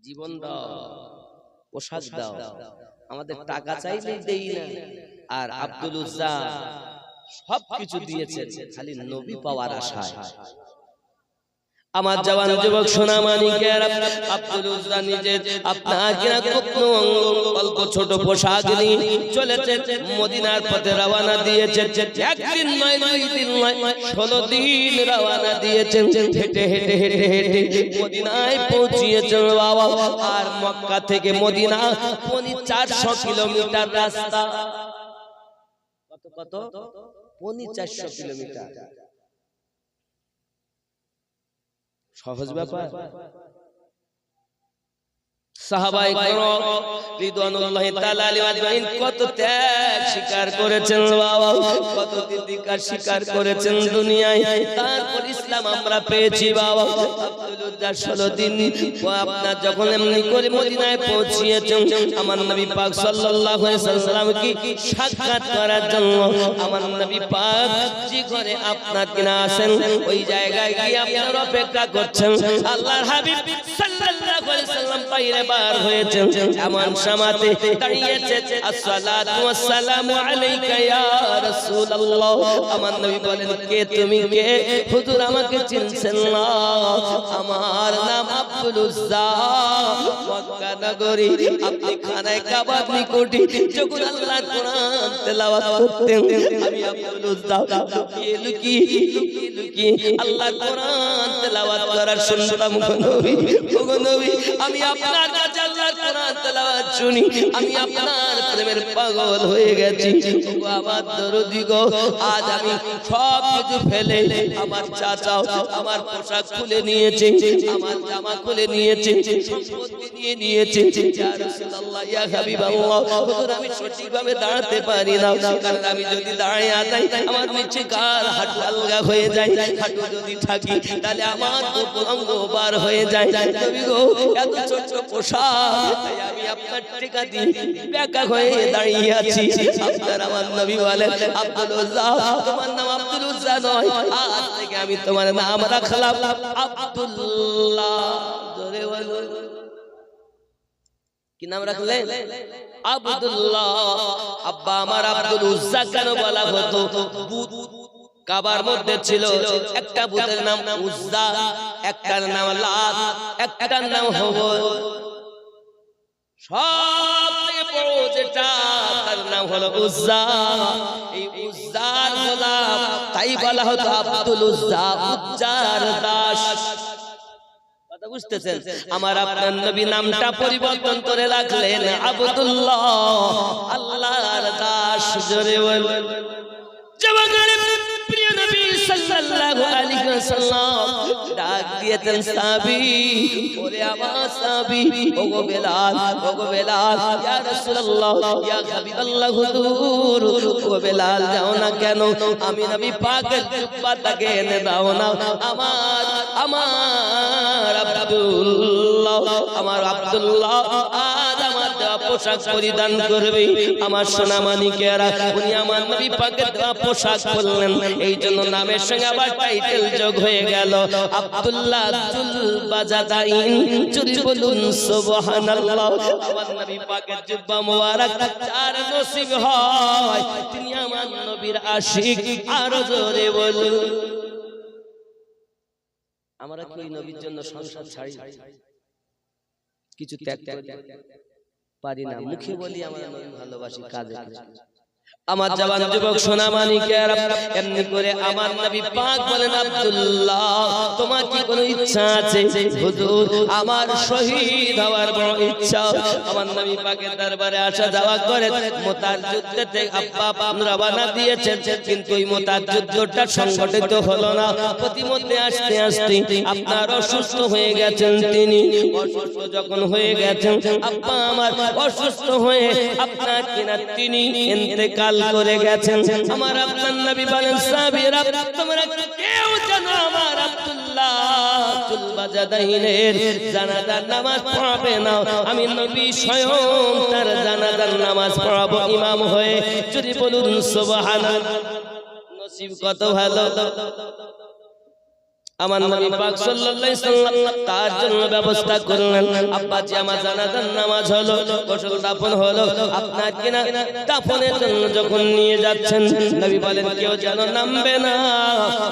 জীবন দাও, পোশাক দাও, আমাদের টাকা চাইলেই দেই না। আর আব্দুল উজ্জা সবকিছু দিয়েছেন খালি নবী পাওয়ার আশায়। আমার জওয়ান যুবক সোনা মানিকের, আব্দুল উজ্জা নিজে আপনাকে অল্প ছোট পোশাক নিয়ে চলেছে, মদিনার পথে রওনা দিয়েছেন। একদিন নয়, দুই দিন নয়, 16 দিন রওনা দিয়েছেন। হেঁটে হেঁটে হেঁটে হেঁটে মদিনায় পৌঁছিয়েছেন বাবা। আর মক্কা থেকে মদিনা 400 কিলোমিটার রাস্তা। কত 400 কিলোমিটার। সহজ ব্যাপার? সাহাবায়ে কেরাম রিদওয়ানুল্লাহি তাআলা আলাইহিম আজমাইন কত ত্যাগ স্বীকার করেছেন বাবা, কত তিতিকার স্বীকার করেছেন দুনিয়ায়, তারপর ইসলাম আমরা পেয়েছি বাবা। আব্দুল উজ্জা 16 দিন আপনার যখন এমনি করে মদিনায় পৌঁছিয়েছেন, আমার নবী পাক সাল্লাল্লাহু আলাইহি সাল্লাম কি সাক্ষাৎ করার জন্য আমার নবী পাক যে ঘরে আপনার কিনা আসেন, ওই জায়গায় গিয়ে আপনার অপেক্ষা করছেন। আল্লাহর হাবিব সাল্লাল্লাহু আলাইহি সাল্লাম বাইরে বার হয়েছেন। এমন সময়তে দাঁড়িয়েছে, আসসালাতু ওয়াসসালামু আলাইকা ইয়া রাসূলুল্লাহ। আমার নবী বলেন, কে তুমি কে? হুজুর আমাকে চিনছেন না, আমার নাম আব্দুল উজ্জা, মক্কা নগরী। আপনি খানায় কাবার নিকটে যখন আল্লাহর কোরআন তেলাওয়াত করতেন, আমি আব্দুল উজ্জা লুকিয়ে লুকিয়ে আল্লাহর কোরআন তেলাওয়াত করার শুনতাম গো নবী। ওগো নবী, আমি আপনার কাছে আল্লাহর কোরআন তেলাওয়াত শুনি, আমি আপনার প্রেমের পাগল হয়ে গেছি। ওগো আমার দরদি গো, আজ আমি সব কিছু ফেলে আমার চাচা আমার পোশাক খুলে নিয়েছে, আমার জামা খুলে নিয়েছে, সম্পত্তি নিয়ে নিয়েছে। ইয়া রাসূলুল্লাহ, ইয়া হাবিবাল্লাহ, হুজুর আমি সঠিকভাবে দাঁড়াতে পারি না, কারণ আমি যদি দাঁড়িয়ে যাই আমার নিচে কার হাঁটু আলগা হয়ে যায়, হাঁটু যদি থাকি তাহলে আমার অঙ্গ বার হয়ে যায়। নবী গো, এত ছোট পোশাক তাই আমি আপনার টিকা দিয়ে বেকা হয়ে দাঁড়িয়ে আছি। আপনার আমার নবী বলেন, আব্দুল উজ্জা, তোমার নাম আব্দুল উজ্জা নয়, আজ থেকে আমি তোমার নাম রাখলাম আব্দুল্লাহ। জোরে বলো, কি নাম রাখলেন? আব্দুল্লাহ। আব্বা আমার আব্দুল উজ্জা কেন বলা হতো? কাবার মধ্যে ছিল একটা বুতের নাম উজ্জা, একটার নাম লাত, একটার নাম হুবল। সবথেকে বড় যেটা তার নাম হলো উজ্জা। এই উজ্জার গোলাম, তাই বলা হতো আব্দুল উজ্জা, উজ্জার দাস। কথা বুঝতেছেন? আমার আপনার নবী নামটা পরিবর্তন করে রাখলেন আব্দুল্লাহ, আল্লাহর দাস। জোরে বলেন। প্রিয় নবী সাল্লাল্লাহু আলাইহি ওয়াসাল্লাম ডাক দিয়েছেন সাহাবী, ওরে আমার সাহাবী, ওগো বেলাল, ওগো বেলাল, ইয়া রাসূলুল্লাহ, ইয়া হাবিবাল্লাহ, হুজুর, ওগো বেলাল যাও না কেন? আমি নবী পাকের জুব্বাটাকে এনে দাও না। আমার আব্দুল্লাহ, আমার আব্দুল্লাহ আজ আমার দেওয়া পোশাক পরিধান করবে। আমার সোনা মানিকেরা, উনি আমার নবী পাকের দেওয়া পোশাক পরলেন। এই জন্য নামের সঙ্গে আবার টাইটেল যোগ হয়ে গেল, আব্দুল্লাহ জুল বাজাদাইন। জুরি বলুন সুবহানাল্লাহ। আমার নবী পাকের জুব্বা মোবারক যার নসিব হয়, তিনি আমার নবীর আশিক। আরো জোরে বলুন। আমরা কি নবীর জন্য সংসার ছাড়ি, কিছু ত্যাগ পারি না? মুখে বলি আমরা নবী ভালোবাসি, কাজে আমার জওয়ান যুবক সোনা মানিকেরা, এমনি করে আমার নবী পাক বলেন, আব্দুল্লাহ তোমার কি কোনো ইচ্ছা আছে? হুজুর আমার শহীদ হওয়ার বড় ইচ্ছা। আমার নবী পাকের দরবারে আসা যাওয়া করে মুতার যুদ্ধেতে আব্বা রওনা দিয়েছেন, কিন্তু ওই মুতার যুদ্ধটা সংগঠিত হলো না। প্রতিমধ্যে আসতে আসতে আপনার অসুস্থ হয়ে গেছেন। তিনি অসুস্থ যখন হয়ে গেছেন, আব্বা আমার অসুস্থ হয়ে আপনার কিনা তিনি ইন্তেকাল করে গেছেন। আমার আপনার নবী বলেন, সাহাবীরা তোমরা কেউ যেন আমার আব্দুল্লাহ জুল বাজাদাইনের জানাজার নামাজ পড়াবে না। আমি নবী স্বয়ং তার জানাজার নামাজ পড়াবো ইমাম হয়ে। যদি বলুন সুবহানাল্লাহ। নসিব কত ভালো। আমার নবী পাক সাল্লাল্লাহু আলাইহি সাল্লাম তার জন্য ব্যবস্থা করলেন। আব্বাজি আমার জানাজার নামাজ হলো, গোসল দাফন হলো। আপনার কিনা দাফনের জন্য যখন নিয়ে যাচ্ছেন, নবী বলেন কেউ যেন নামবে না,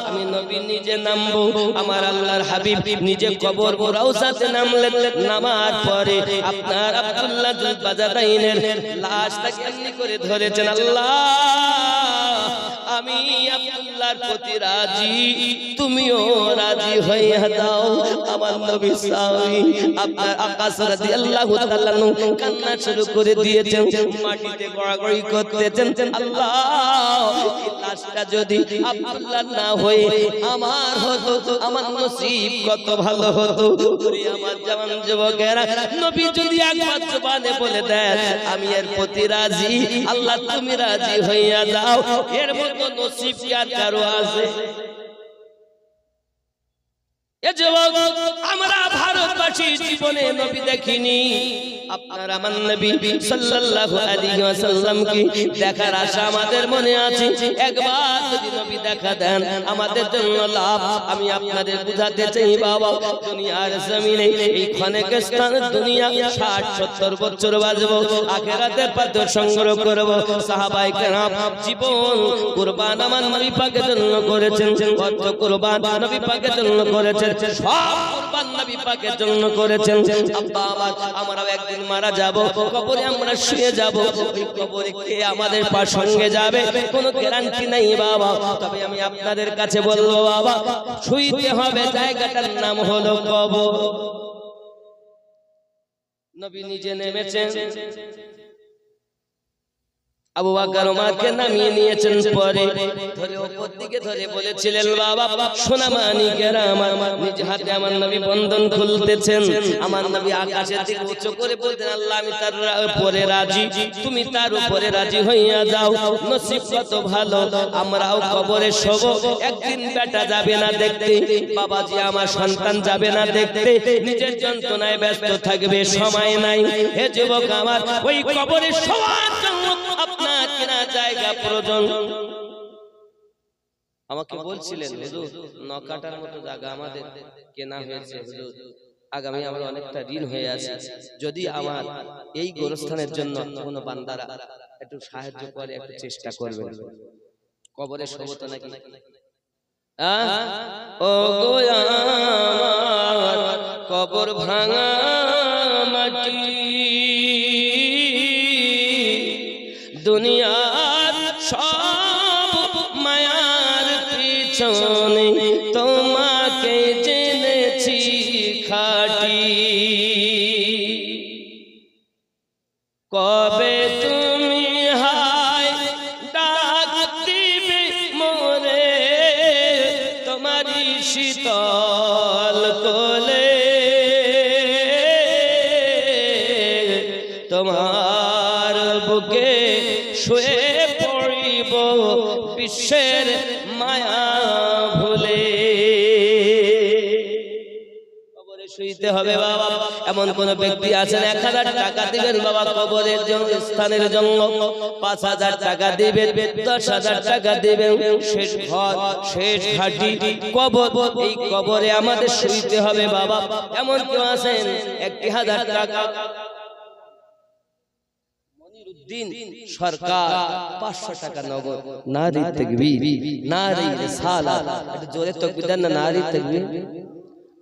আমি নবী নিজে নামবো। আমার আল্লাহর হাবিব নিজে কবর রওজাতে নামলেন। নামার পরে আপনার আব্দুল্লাহ জুল বাজাদাইনের লাশটাকে এমনি করে ধরেছেন। আল্লাহ আমি আব্দুল্লাহর প্রতি রাজি, তুমিও রাজি হইয়া দাও। আমার নবী সাহাবী আপনার আকাশ রাদিয়াল্লাহু তাআলা কান্না শুরু করে দিয়েছেন, মাটিতে গড়াগড়ি করতেছেন। আল্লাহ এই লাশটা যদি আব্দুল্লাহ না হয়ে আমার হতো, আমার নসিব কত ভালো হতো। আমার জওয়ান যুবকেরা, নবী যদি একবার জবানে বলে দেন আমি এর প্রতি রাজি, আল্লাহ তুমি রাজি হইয়া দাও, এর মতো নসিব কি আর কারো আছে? এ যুবক, আমরা ভারতবাসী জীবনে নবী দেখিনি। আপনার আমার নবী সাল্লাল্লাহু আলাইহি ওয়াসাল্লাম কি দেখার আশা আমাদের মনে আছে। একবার যদি নবী দেখা দেন আমাদের জন্য লাভ। আমি আপনাদের বুঝাতে চাই বাবা, দুনিয়ার জমিনে এই ক্ষণিক স্থান, দুনিয়া 60-70 বছর বাঁচবো, আখিরাতের পথ সংগ্রহ করব। সাহাবায়ে কেরাম জীবন কুরবান আমার নবী পাকের জন্য করেছেন। কত কুরবান নবী পাকের জন্য করেছেন, সব কুরবান নবী পাকের জন্য করেছেন। আব্বা আমার, আমরাও একদিন মারা যাব, কবরে আমরা শুয়ে যাব। ওই কবরে কে আমাদের পার সঙ্গে যাবে কোনো গ্যারান্টি নাই বাবা। তবে আমি আপনাদের কাছে বলবো বাবা, শুইতে হবে, জায়গাটার নাম হলো কবর। নবী নিজে নেমেছেন, আবু বকর ওমরকে নামিয়ে নিয়েছেন, পরে ধরে উপর দিকে ধরে বলেছিলেন, বাবা সোনা মানিকেরা আমার, নিজ হাতে আমার নবী বন্ধন খুলতেছেন। আমার নবী আকাশের দিকে উঁচু করে বলতেন, আল্লাহ আমি তার উপরে রাজি, তুমি তার উপরে রাজি হইয়া যাও। নসিব কত ভালো, আমরাও কবরে শোব, একদিন বেটা যাবে না দেখতে, বাবাজি আমার সন্তান যাবে না দেখতে, নিজের যন্ত্রণায় ব্যস্ত থাকবে, সময় নাই। হে যুবক আমার, ওই কবরে শোয়ার জন্য আপনার কেনা জায়গা প্রয়োজন। আমাকে বলছিলেন, হুজুর নকাটার মতো জায়গা আমাদের কেনা হয়েছে, হুজুর আগামী আমার অনেকটা ঋণ হয়ে আছে, যদি আমার এই গোরস্থানের জন্য কোনো বান্দারা একটু সাহায্য করে, একটু চেষ্টা করবেন। কবরে শোবত নাকি? ও গো আমার কবর ভাঙা মাটি, দুনিয়ার সব মায়ার পিছনে তোমাকে জেনেছি খাটি, কবে তুমি হায় ডাক দিবে মোরে তোমারি শীতল কোলে, তোমার বুকে শুয়ে পড়িব বিশ্বের মায়া ভুলে। কবরে শুইতে হবে বাবা, এমন কোন ব্যক্তি আছেন 1000 টাকা দিবেন বাবা কবরের স্থানের জন্য, 5000 টাকা দিবেন, 10,000 টাকা দিবেন, শেষ ঘর শেষ ঘাটি কবর, এই কবরে আমাদের শুইতে হবে বাবা। এমন কেউ আছেন 1000 টাকা সরকার 500 টাকা নগদ, নারী তাকবীর নারী রিসালাত, একটু জোরে তাকবীর দেন না, নারী তাকবীর,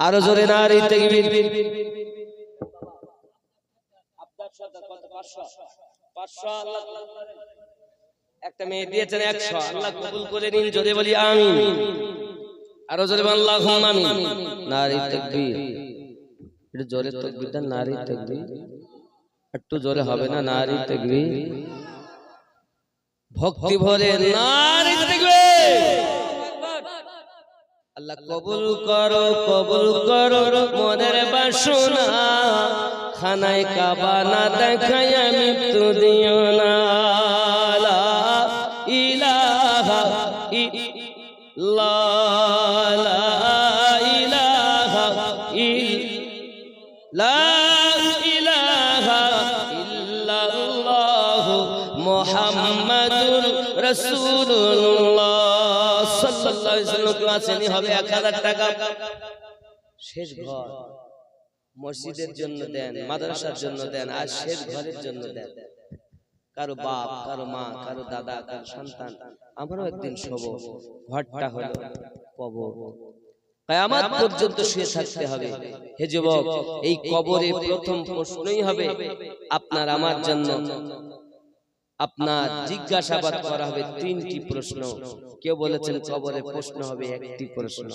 আরো জোরে নারী তাকবীর। আপনার সাথে কত? 500 আল্লাহ একটা মেয়ে দিয়েছেন 100, আল্লাহ কবুল করে নিন, জোরে বলি আমিন, আরো জোরে আল্লাহুম্মা আমিন। নারী তাকবীর, একটু জোরে তাকবীর দেন, নারী তাকবীর, একটু জোরে হবে না, নারী তাকবীর, ভক্তি ভরে নারী তাকবীর। আল্লাহ কবুল করো মনের বাসনা, খানায় কাবা না দেখায় মৃত্যু দিও না, লা ইলাহা ইল্লাল্লাহ, লা ইলাহা ইল্লাল্লাহ মুহাম্মাদুর রাসূলুল্লাহ সাল্লাল্লাহু আলাইহি ওয়াসাল্লাম আসেনি হবে 1000 টাকা। শেষ ঘর মসজিদের জন্য দেন, মাদ্রাসার জন্য দেন, আর শেষ ঘরের জন্য দেন। কারো বাপ, কারো মা, কারো দাদা, কারো সন্তান, আমরাও একদিন শোব, ঘরটা হলো কবর, কিয়ামত পর্যন্ত শুয়ে থাকতে হবে। হে যুবক, এই কবরে প্রথম প্রশ্নই হবে আপনার আমার জন্য, আপনার জিজ্ঞাসাবাদ করা হবে 3টি প্রশ্ন। কেউ বলেছেন কবরে প্রশ্ন হবে 1টি প্রশ্ন।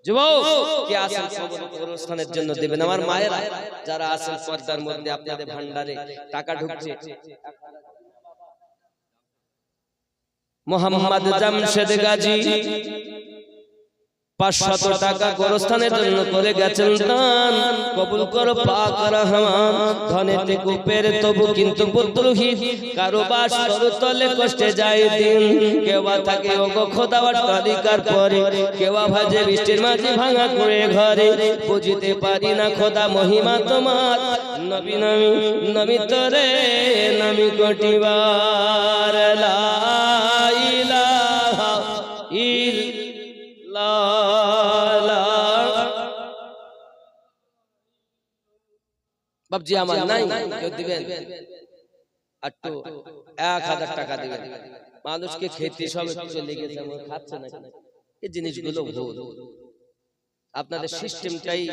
যুবক কে আছেন কবরে প্রস্থানের জন্য দেবেন? আমার মায়েরা যারা আছেন পর্দার মধ্যে, আপনাদের ভান্ডারে টাকা ঢুকছে, মোহাম্মদ জামশেদ গাজী 500 টাকা গোরস্থানের জন্য করে গেছেন দান, কবুল করো পাক রহমান। ধনেতে কুপের তবু কিন্তু পুত্রহীন, কারো বাস তলে কষ্টে যায় দিন, কেওয়া থাকে ওগো খোদাওয়ার তরিকার পরে, কেওয়া ভাজে বৃষ্টির মাঝে ভাঙা করে ঘরে, বুঝিতে পারি না খোদা মহিমা তোমার, নবী নবী নবী তোরে নবী কোটিবার, লা ইলাহা বাবজি আমার নাই, কেউ দিবেন? একটু 1000 টাকা দিবেন। মানুষকে খেতে সব চলে গেছে, খাচ্ছে না, এই জিনিসগুলো ভুল। আপনাদের সিস্টেমটাই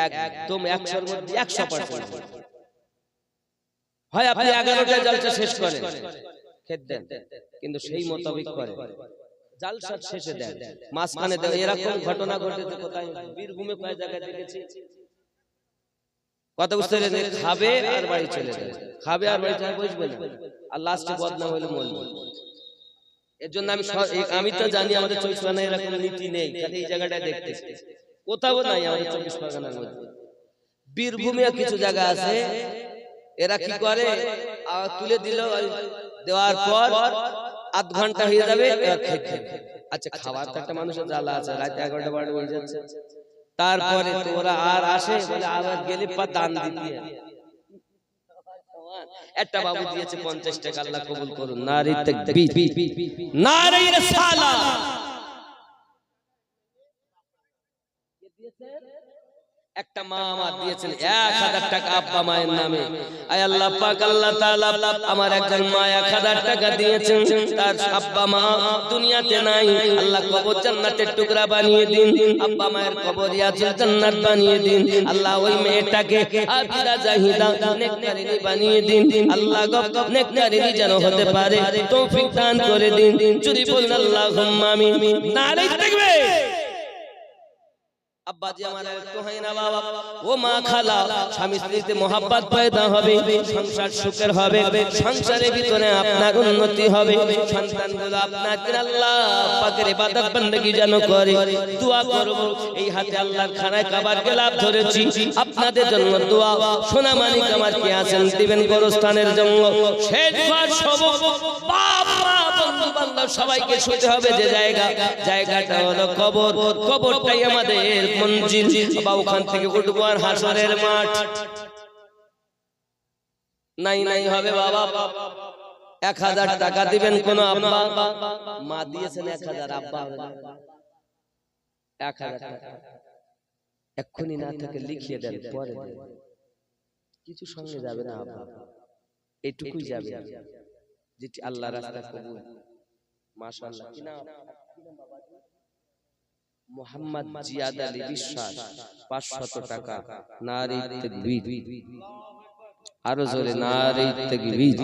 একদম 100-এর মধ্যে 100%। হয় আপনি 11টায় জালসা শেষ করেন, খেতে দেন, কিন্তু সেই মোতাবেক করেন, জালসা শেষে দেন, মাঝখানে দেন। এরকম ঘটনা ঘটেছে কোথায়? বীরভূমে কয় জায়গায় দেখেছি, কথা বুঝতে পেরেছেন? খাবে আর বাড়ি চলে যাবে, খাবে আর বাড়ি চলে বসবে না, আর লাস্টে বদনাম হইলে মরবে। এর জন্য আমি তো জানি আমাদের 24 পরগনায় এরকম নীতি নেই, খালি এই জায়গাটায় দেখতে কোথাও নাই আমাদের 24 পরগনার মধ্যে। বীরভূমে কিছু জায়গা আছে, এরা কি করে, তুলে দিল, দেওয়ার পর আধ ঘন্টা হয়ে যাবে, আচ্ছা খাবার তো একটা মানুষের জ্বালা আছে, রাত 11টা 12টা বেজে যাচ্ছে, তারপরে তো ওরা আর আসে বলে আবার গেলে পা দান দিতে। একটা বাবু দিয়েছে 50 টাকা, আল্লাহ কবুল করুন। নারী তাকবীর, নারী রিসালাত। একটা মা আমার দিয়েছেন 1000 টাকা আব্বা মায়ের নামে। আয় আল্লাহ পাক আল্লাহ তাআলা আমার একজন মা 1000 টাকা দিয়েছেন, তার আব্বা মা দুনিয়াতে নাই, আল্লাহ কবর জান্নাতের টুকরা বানিয়ে দিন, আব্বা মায়ের কবর ইয়াতুল জান্নাত বানিয়ে দিন। আল্লাহ ওই মেয়েটাকে আবিদা জাহিদা নেককারিনী বানিয়ে দিন, আল্লাহ গো নেককারিনী যেন হতে পারে তৌফিক দান করে দিন। যদি বলেন আল্লাহুম্মা আমিন। নারে তাকবীর। আব্বা জি আমার একটু হয় না বাবা, ও মা খালা, স্বামী স্ত্রীতে মোহাব্বত পয়দা হবে, সংসার সুখের হবে, সংসারের ভিতরে আপনার উন্নতি হবে, সন্তানগুলো আপনাকে আল্লাহ পাকের ইবাদত বندگی যেন করে। দোয়া করব, এই হাতে আল্লাহর খানায় কাবার গেলাপ ধরেছি, আপনাদের জন্য দোয়া। সোনা মানিক আমার কি আছেন দিবেন গোরস্থানের জন্য। শেষবার সব বাবা বন্ধু বান্ধব সবাইকে শুতে হবে যে জায়গাটা হলো কবর, কবরটাই আমাদের মঞ্জিল। বাবা ওখান থেকে উঠবো আর হাসরের মাঠ নাই হবে বাবা। 1000 টাকা দিবেন কোন আব্বা, মা দিয়েছেন 1000, আব্বা 1000 টাকা এক্ষুনি না থাকে লিখিয়ে দেন, পরে দেন, কিছু সঙ্গে যাবে না আব্বা, এইটুকুই যাবে যেটি আল্লাহ রাস্তা কবুল। মাশাআল্লাহ। কি নাম? মোহাম্মদ জিয়াদ আলী বিশ্বাস, 500 টাকা। নারী তাকবীর, আরো জোরে নারী তাকবীর,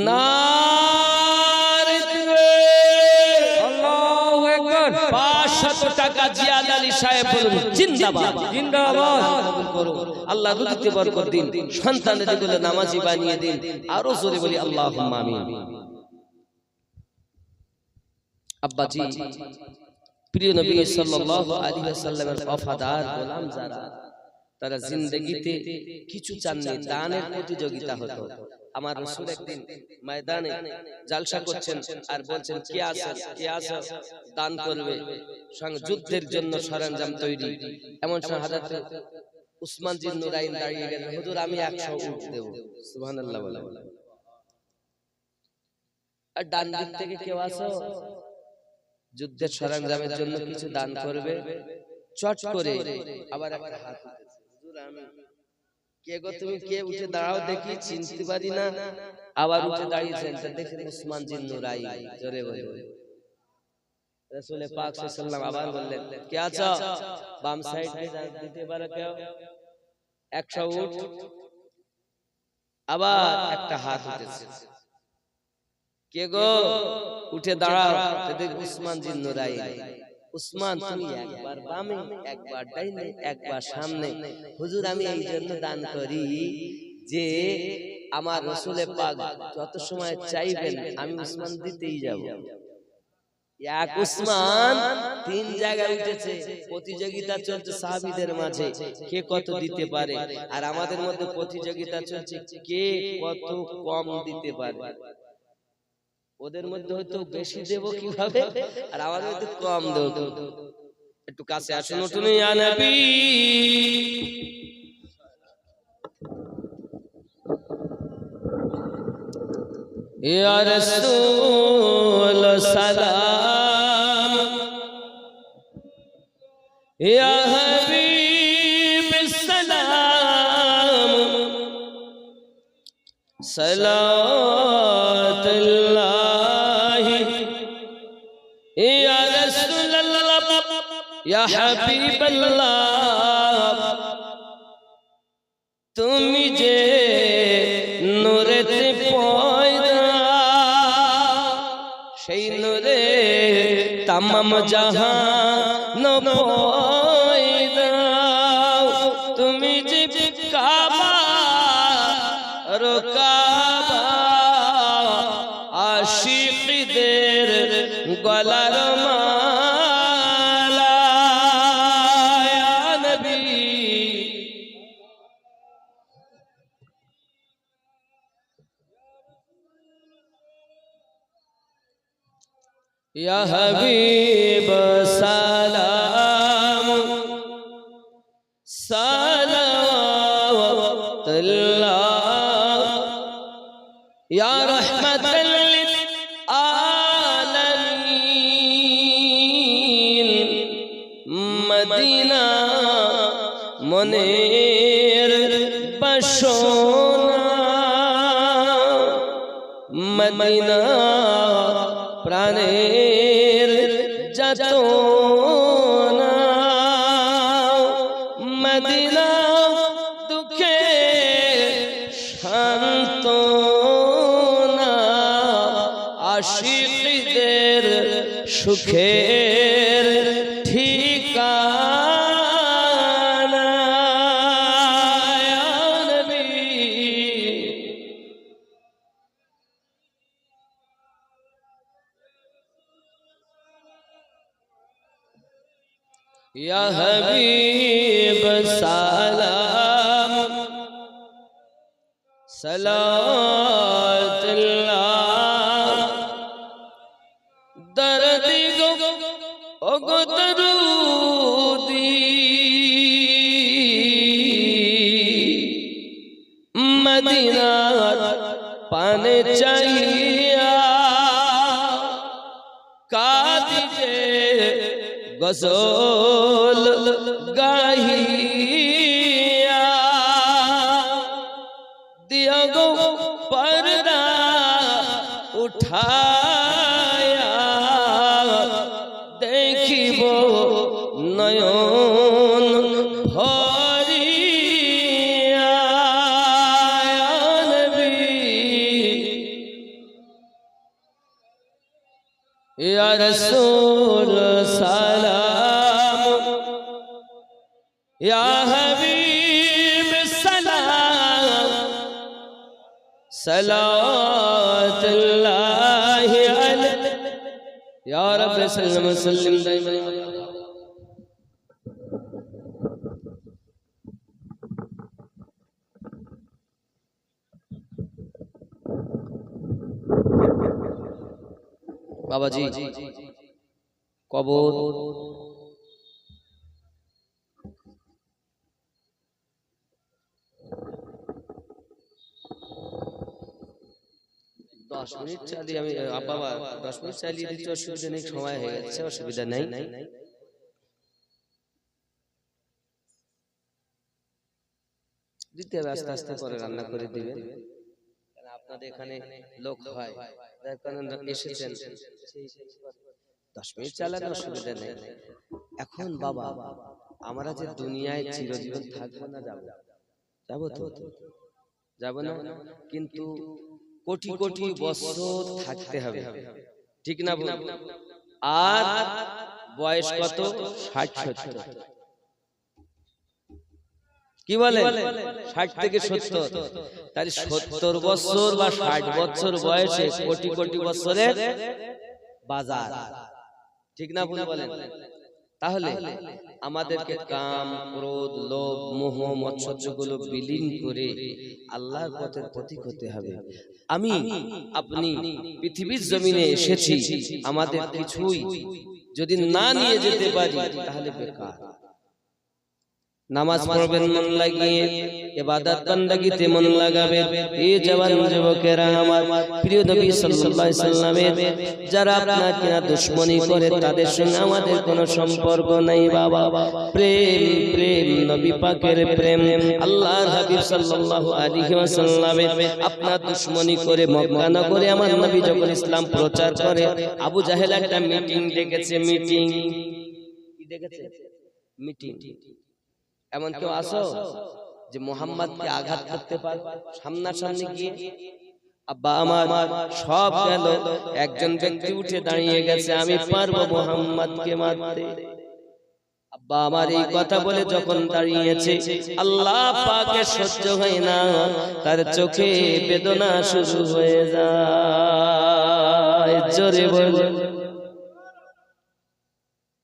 নারী তাকবীর, আল্লাহু আকবার। 500 টাকা জিয়াদ আলী সাহেব বলুন জিন্দাবাদ, জিন্দাবাদ। কবুল করুন আল্লাহ, রুজিতে বরকত দিন, সন্তানদেরকে নামাজি বানিয়ে দিন। আরো জোরে বলি আল্লাহুম্মা আমিন। আব্বাজি প্রিয় নবী সাল্লাল্লাহু আলাইহি ওয়াসাল্লামের ওয়াফাদার গোলাম যারা, তারা জিন্দেগিতে কিছু চাননি, দানের প্রতিযোগিতা হতো। আমার রাসূল একদিন ময়দানে জালসা করছেন আর বলছেন কে আছে দান করবে, সঙ্গে যুদ্ধের জন্য সরঞ্জাম তৈরি। এমন সময় হযরত উসমান জিন নুরাইন দাঁড়িয়ে গেলেন, হুজুর আমি 100 উট দেব। সুবহানাল্লাহ বলে। আর ডান দিক থেকে কেউ আসো যুদ্ধের সরঞ্জামের জন্য কিছু দান করবে, চট করে আবার একটা হাত, হুজুর আমি। কে গো তুমি? কে? উঠে দাঁড়াও দেখি, চিনতে পারি না। আবার উঠে দাঁড়িয়েছেন, দেখেন উসমান জিন নুরাইন। জোরে বলে রাসূল পাক সাল্লাল্লাহু আলাইহি ওয়াসাল্লাম আবার বললেন কে আছো? বাম সাইডে দিতে পারো কেউ? 100 উট। আবার একটা হাত উঠেছে, কে গো? উঠে দাঁড়াও। দেখ উসমান জিন নুরাইন। উসমান তুমি একবার বামে, একবার ডাইনে, একবার সামনে। হুজুর আমি এই জন্য দান করি যে আমার রাসূলে পাক যত সময় চাইবেন আমি উসমান দিতেই যাব। এক উসমান 3 জায়গায় উঠেছে, প্রতিযোগিতা চলছে সাহাবীদের মাঝে কে কত দিতে পারে, আর আমাদের মধ্যে প্রতিযোগিতা চলছে কে কত কম দিতে পারে। ওদের মধ্যে হয়তো বেশি দেব কিভাবে, আর আমাদের মধ্যে কম দেব। একটু কাছে আসুন, উঠুন ইয়া নবী। ইয়া রাসূল সালাম, ইয়া হাবিব সালাম, সালাতুল্লাহি ইয়া রাসূলুল্লাহ ইয়া হাবিবাল্লাহ। তুমি যে নূরেতে পয়দা, সেই নূরে তামাম জাহান পয়দা। তুমি যে কাবা আশিকদের গলার মালা ইয়া নবী ইয়া হাবিব সালাম সালাওয়াতুল্লাহ ইয়া রাহমাতাল লিল আলামিন মদিনা মনের বাসনা মদিনা প্রাণের যাতনা মদিনা দুঃখে সান্ত্বনা আশিকদের সুখের ঠিকানা ইয়া নবী ইয়া হাবিব সালাম সালাতুল্লাহ দরদি গো ওগো দরুদি মদিনার পানে চাহিয়া কাঁদিছে গজল গাহিয়া দিয়া গো পর্দা উঠায়া দেখিব নয়ন ভরিয়া ইয়া নবী ইয়া রাসূল সালাম ইয়া হাবিব সালাম সালাতুল্লাহ আলাইহি ইয়া রাব্বি সাল্লাম সাল্লিম দাইমান বাবাজি কবর 10 মিনিট চালিয়ে আমি বাবা 10 মিনিট চালিয়ে দিতে অসুবিধা নেই, সময় হয়ে গেছে, অসুবিধা নেই। দিতে হবে, আস্তে আস্তে করে রান্না করে দিবেন, কারণ আপনাদের এখানে লোক হয়, তার কারণে এসেছেন। 10 মিনিট চালালে অসুবিধা নেই। এখন বাবা আমরা যে দুনিয়ায় চিরজীবন থাকবো না, যাবো তো, যাবো না, কিন্তু কোটি কোটি বছর থাকতে হবে, ঠিক না? আর বয়স কত? 60-70, কি বলে 60 থেকে 70, তাহলে 70 বছর বা 60 বছর বয়সে কোটি কোটি বছরের বাজার, ঠিক না ভুল বলেন? তাহলে আমাদেরকে কাম, ক্রোধ, লোভ, মোহ, মৎসর্যগুলো বিলীন করে আল্লাহর পথের পথিক হতে হবে। আমি আপনি পৃথিবীর জমিনে এসেছি, আমাদের কিছুই যদি না নিয়ে যেতে পারি তাহলে বেকার। নামাজ পড়বেন মন লাগিয়ে, ইবাদত বান্দাগিতে মন লাগাবেন। এই জওয়ান যুবকেরা, আমার প্রিয় নবী সাল্লাল্লাহু আলাইহি সাল্লামের যারা আপনার কিনা দুশমনি করে, তাদের সঙ্গে আমাদের কোনো সম্পর্ক নাই বাবা। প্রেম প্রেম নবী পাকের প্রেম, আল্লাহর হাবিব সাল্লাল্লাহু আলাইহি ওয়াসাল্লামের আপনার দুশমনি করে মক্কা নগরে আমার নবী যখন ইসলাম প্রচার করে, আবু জাহেল একটা মিটিং ডেকেছে। মিটিং কি ডেকেছে? মিটিং। এমন কেউ আসো যে মুহাম্মদকে আঘাত করতে পারে সামনাসামনি গিয়ে? আব্বা আমার সব গেল, একজন ব্যক্তি উঠে দাঁড়িয়ে গেছে, আমি পারবো মুহাম্মদকে মারতে। আব্বা আমার এই কথা বলে যখন দাঁড়িয়েছে, আল্লাহ পাকের সহ্য হয় না, তার চোখে বেদনা শুরু হয়ে যায়। জোরে বল।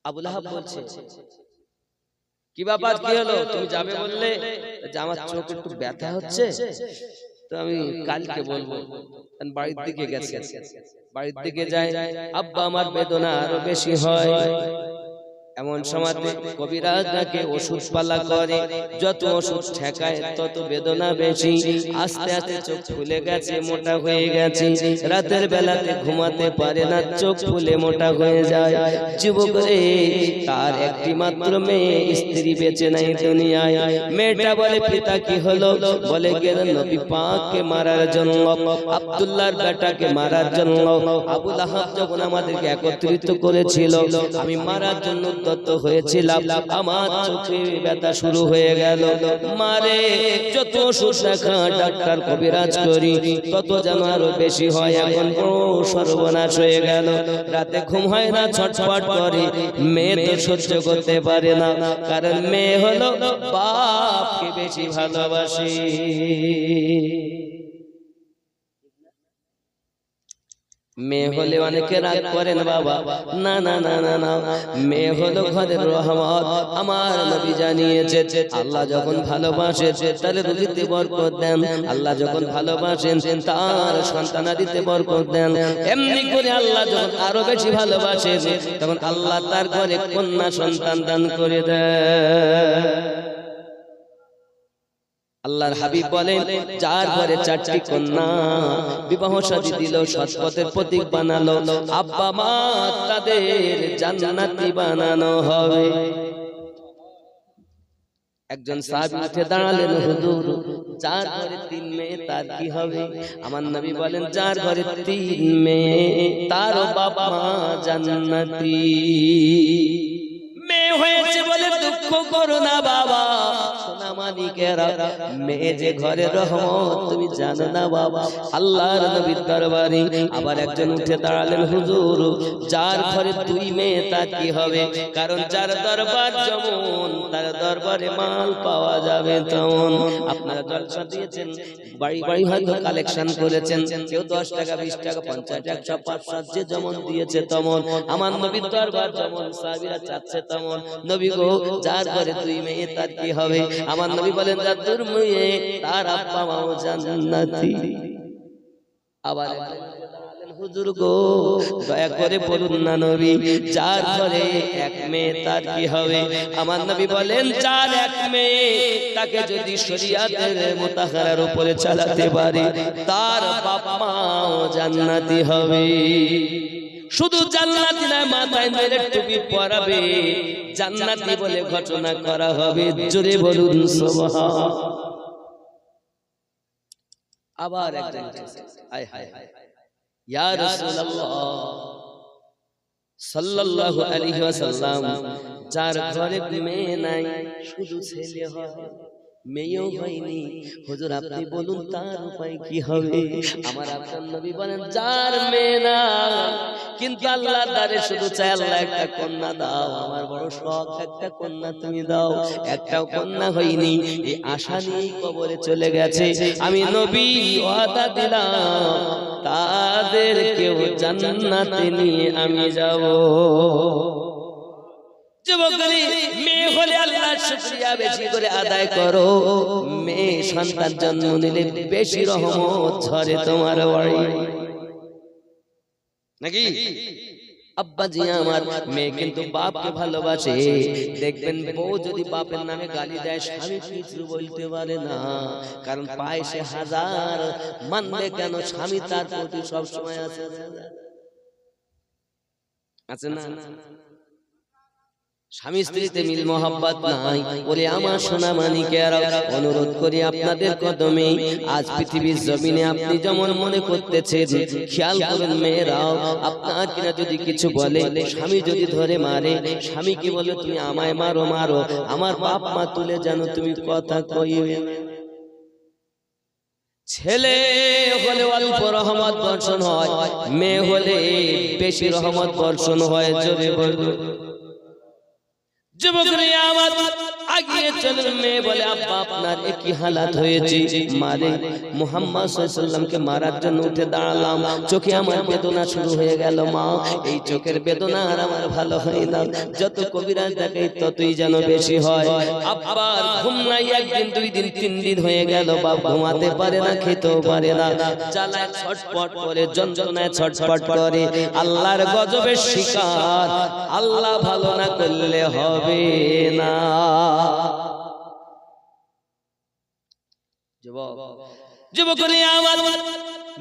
আবু লাহাব বলছে, কি ব্যাপার, কি হলো? তুমি যাবে বললে যে আমার চোখ একটু ব্যথা হচ্ছে, তো আমি কালকে বলবো। বাড়ির দিকে গেছে, বাড়ির দিকে যায়, আব্বা আমার বেদনা আরো বেশি হয়। এমন সময় কবিরাজ নাকি ওষুধ পালা করে, যত ওষুধ ঠেকায় তত বেদনা বেশি। আস্তে আস্তে চোখ ফুলে গেছে, মোটা হয়ে গেছে, রাতের বেলাতে ঘুমাতে পারে না, চোখ ফুলে মোটা হয়ে যায়। যুবক রে, তার একটি মাত্র মেয়ে, স্ত্রী বেঁচে নাই দুনিয়ায়। মেয়েটা বলে, পিতা কি হলো? বলে, গেলেন নবী পাককে মারার জন্য, আব্দুল্লাহর বেটাকে মারার জন্য। আবু লাহাব যখন আমাদেরকে একত্রিত করেছিল, আমি মারার জন্য উদ্যত হয়েছিলাম, আমার চোখে ব্যথা শুরু হয়ে গেল। মারে যত ওষুধ দেখা ডাক্তার কবিরাজ করি, তত যেন আরো বেশি হয়। এখন বড় সর্বনাশ হয়ে গেল, রাতে ঘুম হয় না, ছটফট করে। মেয়ে তো সহ্য করতে পারে না, কারণ মেয়ে হলো বাপকে বেশি ভালোবাসে। মেয়ে হলে অনেকে রাগ করেন বাবা, না না না না না, মেয়ে হলো ঘরের রহমত। আমার নবী জানিয়েছে, আল্লাহ যখন ভালোবাসেন তাহলে রুজিতে বরকত দেন, আল্লাহ যখন ভালোবাসেন তার সন্তানাদিতে বরকত দেন। এমনি করে আল্লাহ যখন আরো বেশি ভালোবাসেন, তখন আল্লাহ তার ঘরে কন্যা সন্তান দান করে দেন। আল্লাহর হাবিব বলেন, যার ঘরে 4টি কন্যা বিবাহ শাদী দিল, সৎপথের প্রতীক বানালো, আব্বা মা তাদের জান্নাতি বানানো হবে। একজন সাহাবী উঠে দাঁড়ালেন, হুজুর, যার ঘরে 3 মেয়ে তার কি হবে? আমার নবী বলেন, যার ঘরে 3 মেয়ে তার বাবা মা জান্নাতি। মেয়ে হয়েছে বলে দুঃখ করো না বাবা, সোনা মানিকেরা, মেয়ে যে ঘরে রহমত তুমি জানো না বাবা। আল্লাহর নবীর দরবারে আবার একজন উঠে দাঁড়ালেন, হুজুর, যার ঘরে 2 মেয়ে তার কি হবে? কারণ যার দরবার যেমন, তার দরবারে মাল পাওয়া যাবে তেমন। আপনারা জলসা দিয়েছেন, বাড়ি বাড়ি হয়তো কালেকশন করেছেন, কেউ 10 টাকা, 20 টাকা, 50, 100, 500, যে যেমন দিয়েছে তেমন। আমার নবীর দরবার যেমন, সাহাবীরা চাচ্ছে তেমন। নবী গো, যার ঘরে 2 মেয়ে তার কি হবে? আমার নবী বলেন, যার 2 মেয়ে তার আব্বা মাও জান্নাতি। আবার হুজুর গো, দয়া করে বলুন না নবী, যার ঘরে 1 মেয়ে তার কি হবে? আমার নবী বলেন, যার 1 মেয়ে তাকে যদি শরীয়তের মুতাহারার উপরে চালাতে পারে, তার বাপ মাও জান্নাতি হবে। শুধু জান্নাতি না, মাথায় মেরে টুপি পরাবে, জান্নাতি বলে ঘোষণা করা হবে। জোরে বলুন সুবহান। আবার একজন, হায় হায় হায়, ইয়া রাসূলুল্লাহ সাল্লাল্লাহু আলাইহি ওয়াসাল্লাম, যার ঘরে মেয়ে নাই, শুধু ছেলে হয়, মেয়েও হয়নি, হুজুর আপনি বলুন তার উপায় কি হবে? আমার আপনার নবী বলেন, যার মেয়ে না, কিন্তু আল্লাহর দ্বারে শুধু চাই, আল্লাহ একটা কন্যা দাও, আমার বড় শখ, একটা কন্যা তুমি দাও। একটাও কন্যা হয়নি, এই আশা নিয়ে কবরে চলে গেছে। আমি নবী ওয়াদা দিলাম, তাদেরকেও জান্নাতে নিয়ে আমি যাব। যুবকরা, মেয়ে হলে আল্লাহর শুকরিয়া বেশি করে আদায় করো। মেয়ে সন্তান জন্ম নিলে বেশি রহমত ঝরে তোমার বাড়ি, নাকি? আব্বাজি আমার, মেয়ে কিন্তু বাপকে ভালোবাসে। দেখবেন বউ যদি বাপের নামে গালি দেয়, স্বামী কিছু বলতে পারে না, কারণ পায় সে 1000, মানবে কেন? স্বামী তার প্রতি সবসময় আছে, আছে না? স্বামী স্ত্রীতে মিল মোহাব্বত নাই বলে আমার সোনা মানিকেরা, অনুরোধ করি আপনাদের কদমে, আজ পৃথিবীর জমিনে আপনি যেমন মনে করতেছেন, খেয়াল করুন মেয়েরাও, আপনার কিনা যদি কিছু বলে, স্বামী যদি ধরে মারে, স্বামী কি বলে, তুমি আমায় মারো মারো, আমার বাপ মা তুলে যেন তুমি কথা কইবে। ছেলে হলে অল্প রহমত বর্ষণ হয়, মেয়ে হলে বেশি রহমত বর্ষণ হয়। জোরে বলুন। যুবকরা আমার আগিয়ে চলেন, মেয়ে বলে আব্বা আপনার একই হালাত হয়েছে। মারে মুহাম্মদ সাল্লাল্লাহু আলাইহি ওয়াসাল্লামকে মারার জন্য উঠে দাঁড়ালাম, চোখে আমার বেদনা শুরু হয়ে গেল। মা এই চোখের বেদনা আর আমার ভালো হয় না, যত কবিরাজ দেখাই ততই যেন বেশি হয়। আব্বার ঘুম নাই, একদিন দুই দিন তিন দিন হয়ে গেল, বাপ ঘুমাতে পারে না, খেতেও পারে না, জ্বালায় ছটফট করে, যন্ত্রণায় ছটফট করে, আল্লাহর গজবের শিকার। আল্লাহ ভালো না করলে হবে না। যুবকরা আমার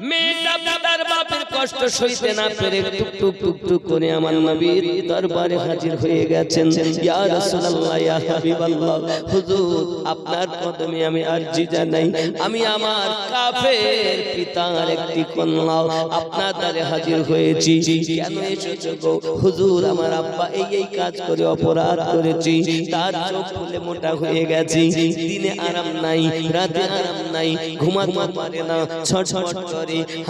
মেয়েটা তার বাপের কষ্ট সইতে না পেরে টুক টুক টুক করে আমার নবীর দরবারে হাজির হয়ে গেছেন। ইয়া রাসূলুল্লাহ, ইয়া হাবিবাল্লাহ, হুজুর আপনার কদমে আমি আরজি জানাই, আমি আমার কাফের পিতার একটি কন্যা আপনার দ্বারে হাজির হয়েছি। কেন এসেছো গো? হুজুর আমার আব্বা এই কাজ করে অপরাধ করেছি, তার চোখ ফুলে মোটা হয়ে গেছে, দিনে আরাম নাই, রাতে আরাম নাই, ঘুমাতে পারে না, ছটফট করে,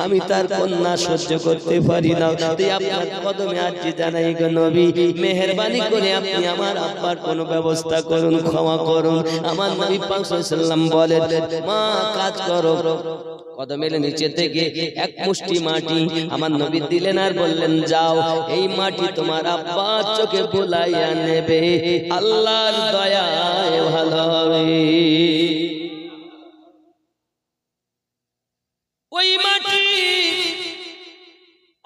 আমি তার কন্যা সহ্য করতে পারি না। তাই আপনার কদমে আরজি জানাই গো নবী, মেহেরবানি করে আপনি আমার আব্বার কোনো ব্যবস্থা করুন, ক্ষমা করুন। আমার নবী পাক সাল্লাল্লাহু আলাইহি ওয়াসাল্লাম বলেন, মা কাজ করো। কদমের নিচে থেকে এক মুষ্টি মাটি আমার নবী দিলেন আর বললেন, যাও এই মাটি তোমার আব্বার চোখে বুলাইয়া নেবে, আল্লাহর দয়ায় ভালো হবে। ওই মাটি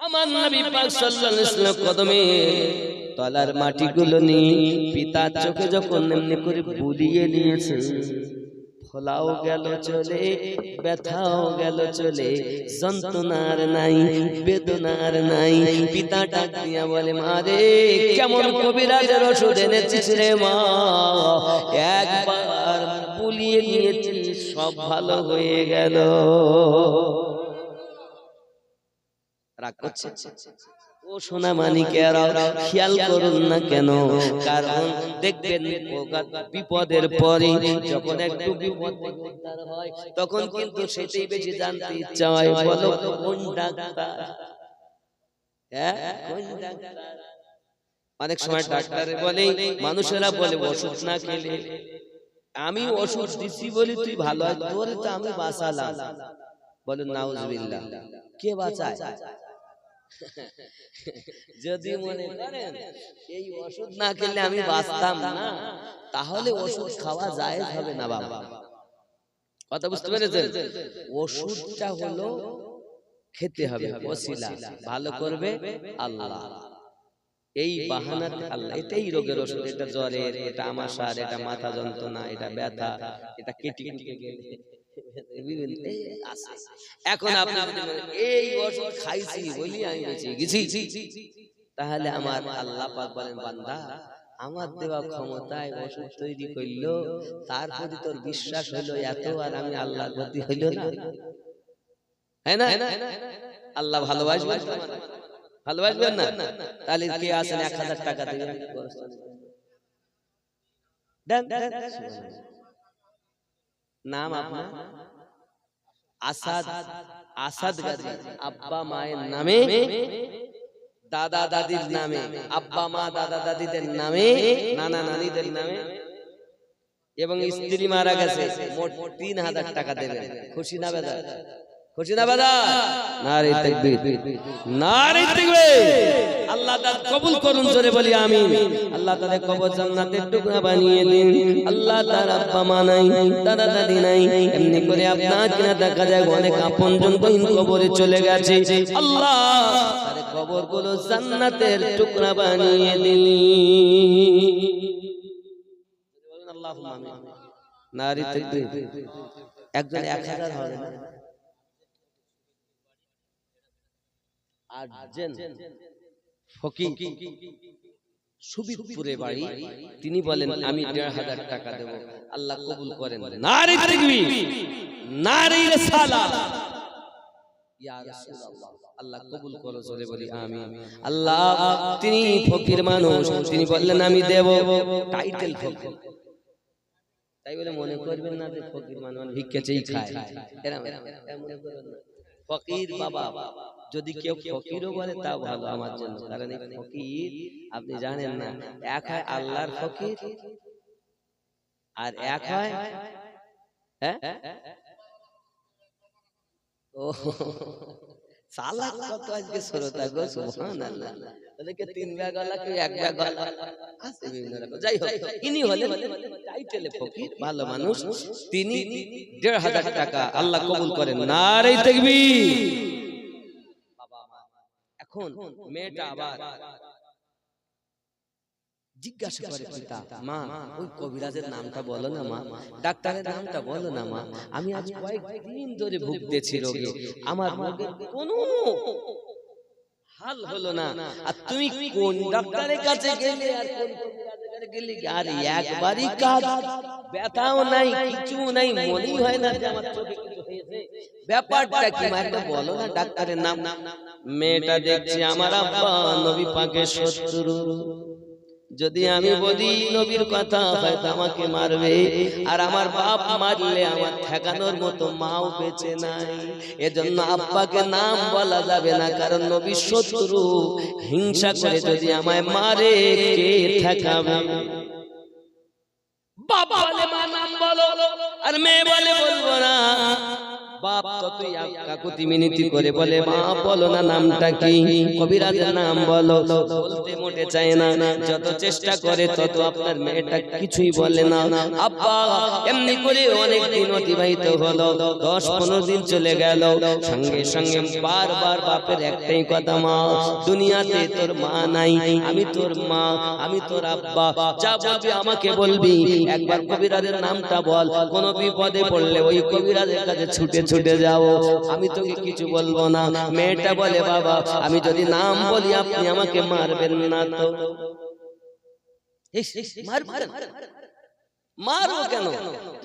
আমার নবী পাক সাল্লাল্লাহু আলাইহি ওয়াসাল্লাম কদমে তলার মাটিগুলো নিয়ে পিতার চোখে যখন এমনি করে বুলিয়ে নিয়েছে, ফলাও গেল চলে, ব্যথাও গেল চলে, যন্ত্রণার নাই, বেদনার নাই। পিতা ডাক দিয়া বলে, মারে কেমন কবিরাজের ওষুধ এনেছিস রে মা, একবার বুলিয়ে নিয়েছিস, সব ভালো হয়ে গেল। রাগ করছে? ও সোনা মানিকেরা খেয়াল করুন না কেন, কারণ দেখবেন বিপদের পরে যখন একটু বিপদ হয় তখন কিন্তু সেটাই বেশি জানতে ইচ্ছা হয়। বলো কোন ডাক্তার? কোন ডাক্তার? অনেক সময় ডাক্তারে বলে, মানুষেরা বলে ওষুধ না খেলে, আমি ওষুধ দিছি বলি তুই ভালো হয়, তোর তো আমি বাঁচালাম। বলেন নাউজুবিল্লাহ, কে বাঁচায়? যদি মনে করেন এই ওষুধ না খেলে আমি বাঁচতাম না, তাহলে ওষুধ খাওয়া জায়েজ হবে না বাবা। কথা বুঝতে পেরেছেন? ওষুধটা হলো খেতে হবে, ওসিলা, ভালো করবে আল্লাহ। এই বাহানাতে আল্লাহ, এটাই রোগের ওষুধ, এটা জ্বরের, এটা আমাশার, এটা মাথা যন্ত্রণা, এটা ব্যথা, এটা কেটে কেটে গেলে এখন আপনি এই ওষুধ খাইছি বলি আমি বেঁচে গেছি, তাহলে আমার আল্লাহ পাক বলেন, বান্দা আমার দেওয়া ক্ষমতায় ওষুধ তৈরি করলো, তার প্রতি তোর বিশ্বাস হলো এত, আর আমি আল্লাহর প্রতি হইল না? হ্যাঁ না? আল্লাহ ভালোবাসবেন, ভালোবাসবেন না? তাহলে কে আছেন 1000 টাকা দেবেন? নাম আপনার আসাদ, আসাদ গাজী। আব্বা মায়ের নামে, দাদা দাদির নামে, আব্বা মা দাদা দাদিদের নামে, নানা নানিদের নামে, এবং স্ত্রী মারা গেছে, মোট 3000 টাকা দেবেন। খুশি না বেদা? খুশি না বেদা? নারে তাকবীর, নারে তাকবীর। আল্লাহ তাআলা কবুল করুন, জোরে বলি আমিন। আল্লাহ তাআলা কবর জান্নাতের টুকরা বানিয়ে দিন। আল্লাহ তাআলা আব্বা মা নাই, দাদা দাদি নাই, এমনি করে আপনার কিনা দেখা যায় অনেক আপনজন গহীন কবরে চলে গেছে। আল্লাহ তাআলা কবরগুলো জান্নাতের টুকরা বানিয়ে দিন। আল্লাহুম্মা আমিন। নারে তাকবীর। একজন 1000 হবে না? আটজন ফকির, সুবিদপুরে বাড়ি, তিনি বলেন আমি 1500 টাকা দেব, আল্লাহ কবুল করেন। নারে তাকবীর, নারে রিসালাত। ইয়া রাসূলুল্লাহ, আল্লাহ কবুল করো, জোরে বলি আমিন। আল্লাহ তিনি ফকির মানুষ, তিনি বললেন আমি দেব, টাইটেল ফকির, তাই বলে মনে করবেন না যে ফকির মানুষ ভিক্ষা চেয়ে খায়, এরা মনে করবেন না। ফকির বাবা, যদি কেউ ফকিরও বলে তা ভালো আমার জন্য, কারণ এই ফকির আপনি জানেন না, এক হয় আল্লাহর ফকির আর এক হয় ও সালাক কত আজকে শ্রোতা গো, সুবহানাল্লাহ। ওদেরকে 3 ভাগ গলা, কেউ 1 ভাগ গলা আছে বিভিন্ন রকম। যাই হোক, ইনি হলেন টাইটেলে ফকির, ভালো মানুষ। তিনি 1,500 টাকা আল্লাহ কবুল করেন। নারে তাকবীর। এখন মেয়েটা আবার জিজ্ঞাসা করে পিতা, মা ওই কবিরাজের নামটা বলো না মা, ডাক্তারের নামটা বলো না মা, আমি আজ কয়েকদিন ধরে ভুগতেছি রোগে, আমার রোগে কোনো হাল হলো না, আর তুমি কোন ডাক্তারের কাছে গেলে আর কোন কবিরাজের কাছে গেলে, আর একবারই কাজ, ব্যথাও নাই, কিছু নাই, মনেই হয় না যে আমার চোখে কিছু হয়েছে, ব্যাপারটা কি মা একটা বলো না ডাক্তারের নাম। মেয়েটা দেখছি আমার আব্বা নবী পাকের শত্রু, যদি আমি বলি নবীর কথা হয়তো আমাকে মারবে, আর আমার বাপ মারলে আমার ঠেকানোর মতো মাও বেঁচে নাই, এজন্য আব্বাকে নাম বলা যাবে না, কারণ নবীর শত্রু, হিংসা করে যদি আমায় মারে কে ঠেকাবে। বাপ বলে মা নাম বলো, আর মেয়ে বলে বলবো না। বাপ ততই কাকুতি মিনতি করে বলে, মা বলো না নামটা কি, কবিরাজের নাম বলো, বলতে মোটে চায় না, যত চেষ্টা করে তত আপনার মেয়েটা কিছুই বলে না। আব্বা এমনি করে অনেক দিন অতিবাহিত হলো, 10-15 দিন চলে গেল, সঙ্গে সঙ্গে বারবার বাপের একটাই কথা, মা দুনিয়াতে তোর মা নাই, আমি তোর মা, আমি তোর আব্বা, যা বলবি আমাকে বলবি, একবার কবিরাজের নামটা বল, কোন বিপদে পড়লে ওই কবিরাজের কাছে ছুটে ছুটে যাও, আমি তোকে কিছু বলবো না। মেয়েটা বলে, বাবা আমি যদি নাম বলি আপনি আমাকে মারবেন না তো? মারো কেন,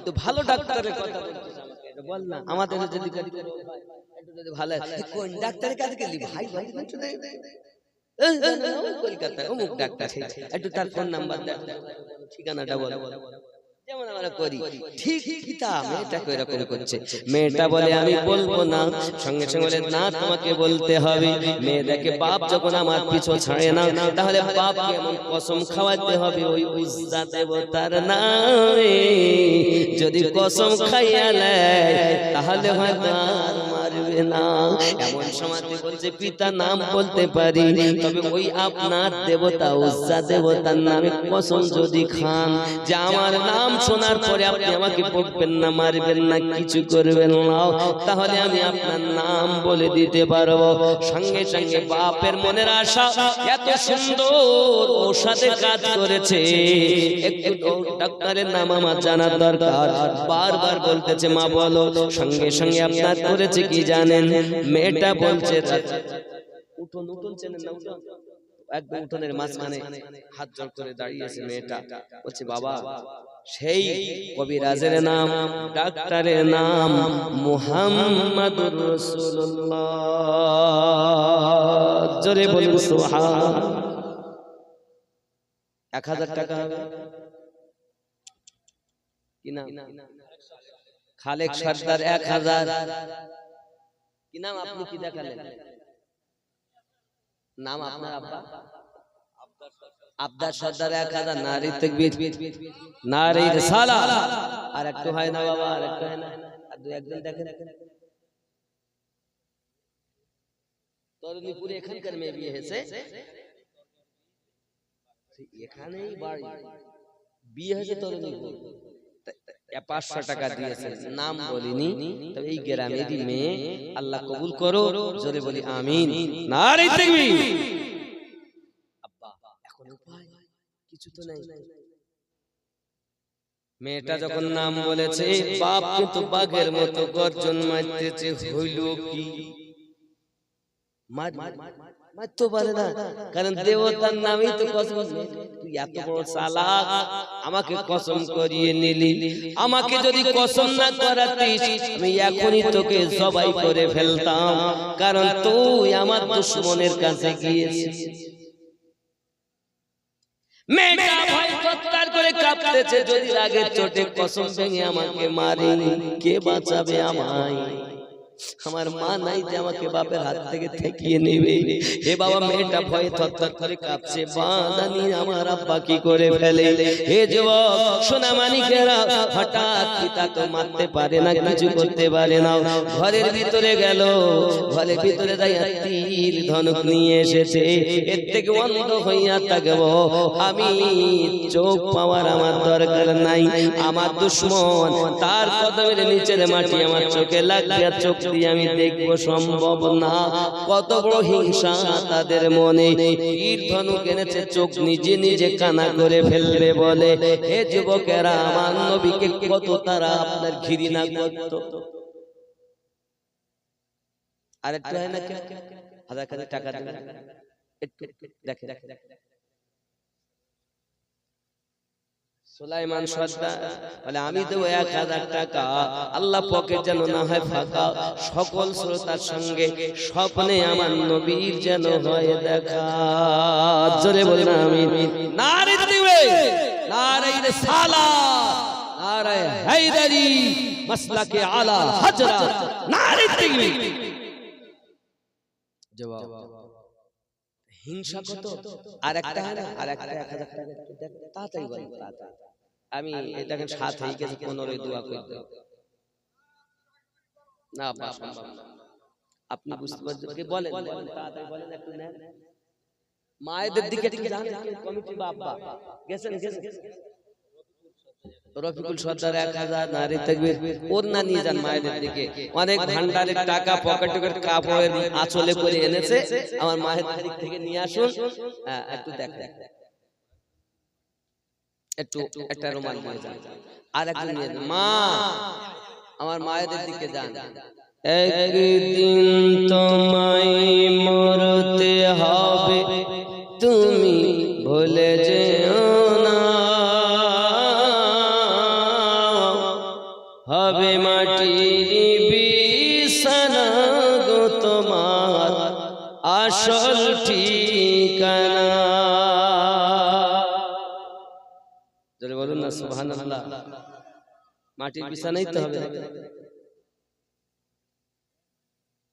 তো ভালো ডাক্তারের কথা বলছিস আমাকে বল না, আমাদের যদি ভালো কোন ডাক্তারের কাছে গেলি ভাই, ভাই কলকাতায় অমুক ডাক্তার, একটু তার ফোন নাম্বার দে, ঠিকানাটা বল, যেমন আমরা করি, ঠিক পিতা মেয়েটাকে এরকম করছে। মেয়েটা বলে আমি বলবো না, সঙ্গে সঙ্গে বলে না তোমাকে বলতে হবে। মেয়ে দেখে বাপ যখন আমার পিছু ছাড়ে না, তাহলে বাপকে এমন কসম খাওয়াতে হবে ওই উজ্জা দেবতার নামে, যদি কসম খাইয়া নেয় তাহলে হয়তো আর মারবে না। এমন সময় বলছে পিতা নাম বলতে পারি, তবে ওই আপনার দেবতা উজ্জা দেবতার নামে কসম যদি খান যে আমার নাম শোনার পরে আপনি আমাকে বকবেন না, মারবেন না, কিছু করবেন না, তাহলে আমি আপনার নাম বলে দিতে পারবো। সঙ্গে সঙ্গে বাপের মনের আশা এত সুন্দর ওর সাথে কাজ করেছে, একটু ডাক্তারের নাম আমার জানার দরকার, বারবার বলতেছে মা বলো। সঙ্গে সঙ্গে আপনার করেছে কি জানেন, মেয়েটা বলছে উঠুন উঠুন, চেনেন না উঠুন, একদম উঠোনের মাঝখানে হাত জোড় করে দাঁড়িয়েছে মেয়েটা, বলছে বাবা সেই কবিরাজের নাম, ডাক্তারের নাম মুহাম্মাদুর রাসূলুল্লাহ। জোরে বলুন সুবহান। 1000 টাকা হবে কি না? খালেক সর্দার 1000। কি নাম, আপনি কি দেখালেন নাম আপনার আব্বা? আব্দার সর্দার 1000। নারী তাকবীর, নারী রিসালাত। আর একটু হয় না বাবা, আর একটু হয় না, আর দুই একজন দেখেন। তরুণীপুরে এখানকার মেয়ে বিয়ে হয়েছে, এখানেই বাড়ি, বিয়ে হয়েছে তরুণীপুর, 500 টাকা দিয়েছে, নাম বলিনি, তবে এই গ্রামেরই মেয়ে, আল্লাহ কবুল করো, জোরে বলি আমিন। নারী তাকবীর। আব্বা এখন উপায় কিছু তো নাই। মেয়েটা যখন নাম বলেছে, বাপ কিন্তু বাঘের মতো গর্জন মারতেছে, হইল কি? মারতে পারে না, কারণ দেবতার নামেই তো কসম। তুই এত বড় চালাক, আমাকে কসম করিয়ে নিলি, আমাকে যদি কসম না করাতিস আমি এখনই তোকে জবাই করে ফেলতাম, কারণ তুই আমার দুশমনের কাছে গিয়েছিস। মেয়েটা ভয় চিৎকার করে কাঁপতেছে, যদি রাগের চোটে কসম ভেঙে আমাকে মারে কে বাঁচাবে আমায়? আমার মা নাই যে আমাকে বাপের হাত থেকে ঠেকিয়ে নেবে। এ বাবা, মেয়েটা ভয়ে থরথর করে কাঁপছে, জানি আমার আব্বা কি করে ফেলে। হে যুবক সোনা মানিকেরা, হঠাৎ পিতা তো মারতে পারে না, কিছু করতে পারে না। ঘরের ভিতরে গেল, ঘরের ভিতরে যাই তীর ধনুক নিয়ে এসেছে। এর থেকে অন্ধ হইয়া থাকবো আমি, চোখ পাওয়ার আমার দরকার নাই। আমার দুশ্মন তার কদমের নিচের মাটি আমার চোখে লাগবে, আর চোখ দিয়ে আমি দেখবো সম্ভব না। কত বড় হিংসা তাদের মনে। তীর ধনুক এনেছে, চোখ নিজে নিজে কানা করে ফেলবে বলে। হে যুবকেরা, আমার নবীকে কত তারা আপনার ঘৃণা করত। আর একটু হয় না, হাজার হাজার টাকা দেবেন, দেখে সুলাইমান সর্দার বলে, আমি দেব 1000 টাকা, আল্লাহ পকেট যেন না হয় ফাঁকা, সকল শ্রোতার সঙ্গে স্বপ্নে আমার নবীর যেন হয় দেখা। জোরে বলেন আমিন। নারে তাকবীর, নারে রিসালাত, নারে হায়দারি, মাসলাকে আলা হযরত, নারে তাকবীর। জবাব হিংসা কত। আর একটা হয় না, আর একটা 1000 টাকা তাড়াতাড়ি বলেন, তাড়াতাড়ি। আমি দেখেন 7 হয়ে গেছে, 15 দোয়া করে দাও না, আপনি বুঝতে পারছেন কি বলেন, তাড়াতাড়ি বলেন, একটু নেন। মায়েদের দিকে ঠিক জানেন কমিটি বাবা গেছেন, রফিকুল সর্দার 1000, নারে তাকবীর। ওড়না নিয়ে যান মায়েদের দিকে, অনেক ভান্ডারের টাকা পকেটে করে কাপড়ের আঁচলে করে এনেছে, আমার মায়ের দিক থেকে নিয়ে আসুন। একটু দেখ, একটু একটা রুমাল নিয়ে যান, আর একটু নিয়ে যান। মা, আমার মায়েদের দিকে যান। একদিন তোমায় মরতে হবে, তুমি ভুলে যেও না, হবে মাটির বিছানা গো তোমার আসল ঠিকানা। জোরে বলুন না সুবহানাল্লাহ। মাটির বিছানাই তো হবে।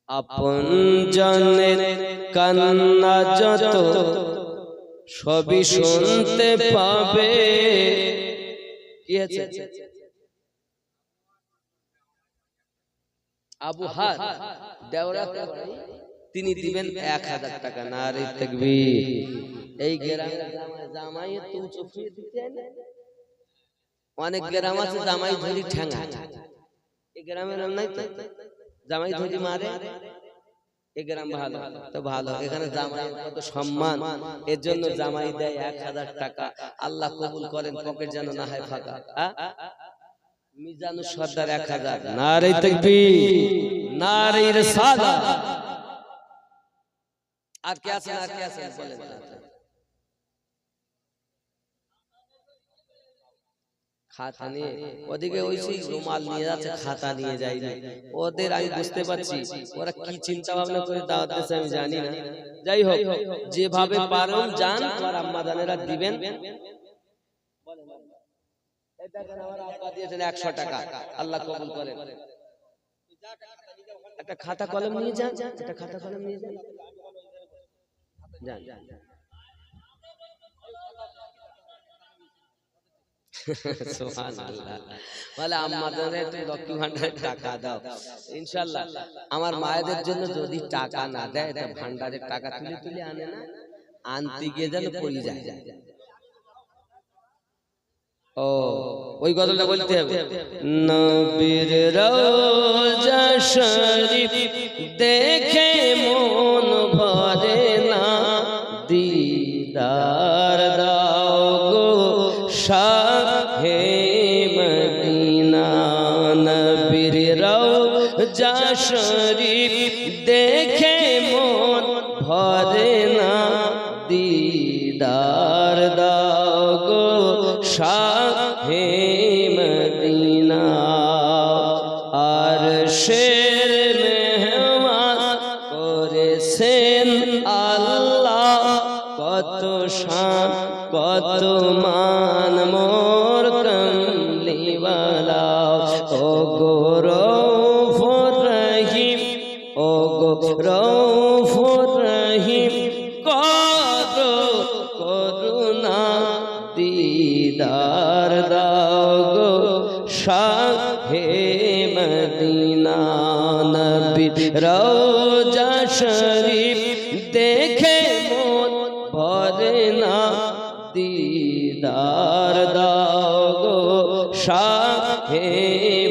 আপন জনের কান্না যত সবই শুনতে পাবে। কি আছে? আবু হার দেওরা, তিনি দিবেন 1000 টাকা। নারে তাকবীর। এই গ্রামের জামাই তো চুপিয়ে দিতে না, অনেক গ্রাম আছে জামাই ধরি ঠ্যাঙা, এই গ্রামের নাই তো জামাই ধরি মারে। এই গ্রাম ভালো তো ভালো, এখানে জামাই কত সম্মান, এর জন্য জামাই দেয় 1000 টাকা। আল্লাহ কবুল করেন, পকেট যেন না হয় ফাঁকা। মিজানুর সর্দার 1000। নারে তাকবীর, নারে রিসালাত। আর কে আছেন, আর কে আছেন বলেন। খাতা নিয়ে ওদিকে ওইসি রুমাল নিয়ে যাচ্ছে, খাতা নিয়ে যায় না। ওদের আমি বুঝতে পারছি ওরা কি চিন্তা ভাবনা করে দাওয়াত দিয়েছে আমি জানি না। যাই হোক, যেভাবে পারেন যান, আর আম্মা জানেরা দিবেন। এই দেখেন আমার আব্বা দিয়েছেন 100 টাকা, আল্লাহ কবুল করেন। একটা খাতা কলম নিয়ে যান, একটা খাতা কলম নিয়ে যান, যান। সুবহানাল্লাহ। বলে আম্মাদের একটু লক্ষ্মী ভান্ডারের টাকা দাও। ইনশাআল্লাহ আমার মায়েদের জন্য যদি টাকা না দেয়, এটা ভান্ডারের টাকা তুলে তুলে আনে না, আনতে গিয়ে যেন পড়ে যায়। ও ওই গজলটা বলতে হবে। নবীর রওজা শরীফ দেখে মন ভরে না, দিদার দাও গো শাহে মদিনা। নবীর রওজা শরীফ দেখে মন ভরে না, দিদার দাও গো শাহে মদিনা। আর শের মেহমান করেছেন আল্লাহ, কত শান কত মান মোর কমলিওয়ালা। ও গো রউফুর রহিম রউফুর রহিম করো করুণা দিদার দাও গো শাহে মদিনা নবীর রওজা শরীফ দেখে মন ভরে না দিদার দাও গো শাহে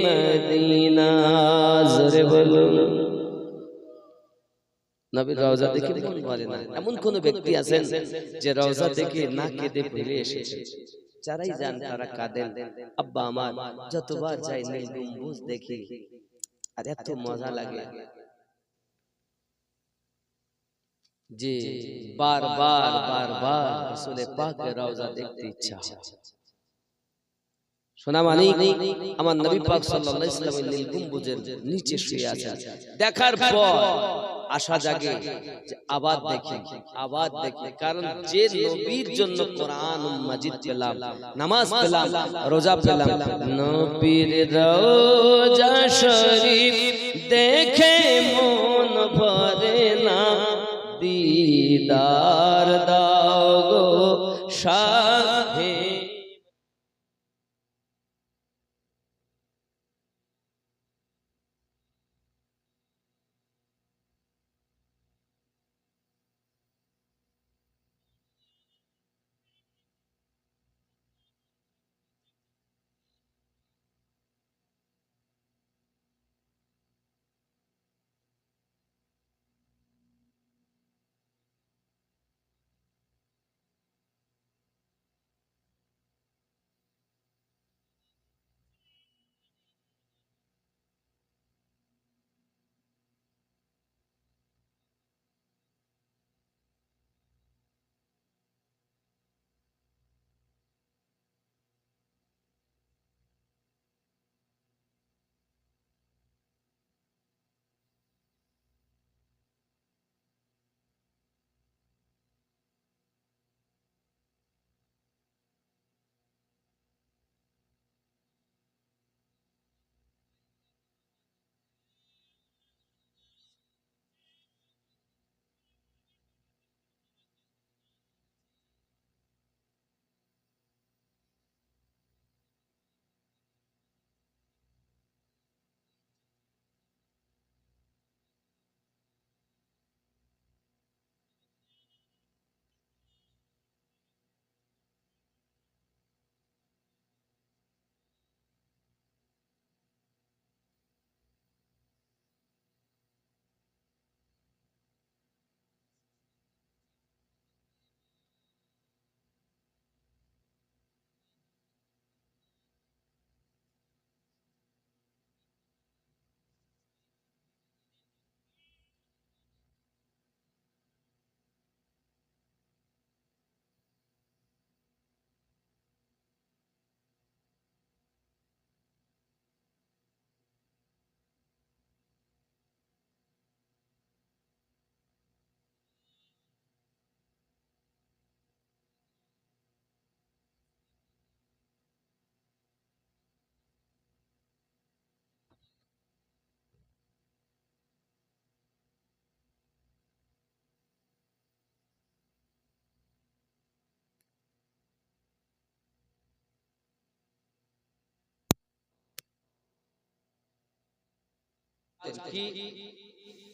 মদিনা জোরে বলুন নবীর রওজা দেখে মন ভরে না এমন কোন ব্যক্তি আছেন যে রওজা দেখে না কেঁদে ফিরে এসেছে যারাই যান তারা কাঁদেন আব্বা আমার যতবার যাই নীল গম্বুজ দেখি আর এত মজা লাগে যে বারবার বারবার রাসূলে পাকের রওজা দেখতে ইচ্ছা শোনা মানি আমার নবী পাক সাল্লাল্লাহু আলাইহি ওয়াসাল্লাম নীল গম্বুজের নিচে শুয়ে আছেন দেখার পর আশা জাগে যে আবার দেখি কারণ যে নবীর জন্য কোরআন মাজিদ পেলাম নামাজ পেলাম রোজা পেলাম নবীর রওজা শরীফ দেখে মন ভরে না দিদার দাও গো শাহে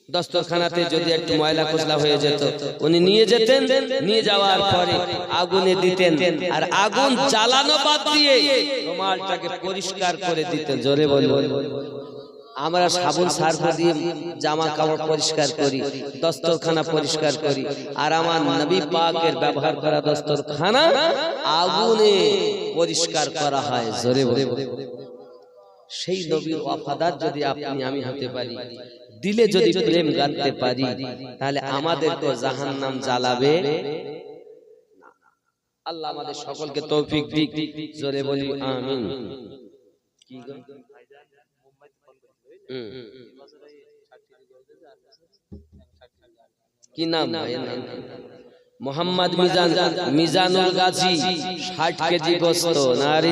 দস্তরখানাতে যদি একটু ময়লা কুচলা হয়ে যেত উনি নিয়ে যেতেন নিয়ে যাওয়ার পরে আগুনে দিতেন আর আগুন জ্বালানো বাদ দিয়ে রুমালটাকে পরিষ্কার করে দিতেন জোরে বলুন আমরা সাবুন সার্ফ দিয়ে জামা কাপড় পরিষ্কার করি দস্তরখানা পরিষ্কার করি আর আমার নবী পাকের ব্যবহার করা দস্তরখানা আগুনে পরিষ্কার করা হয় জোরে বলুন সেই নবীর ওয়াফাদার যদি আপনি আমি হতে পারি দিলে যদি প্রেম গাঁথতে পারি তাহলে আমাদের তো জাহান্নাম জ্বালাবে আল্লাহ আমাদের সকলকে তৌফিক দিক জোরে বলি আমিন কি নাম মোহাম্মদ মিজানুল গাজী 60 কেজি গোশত নারী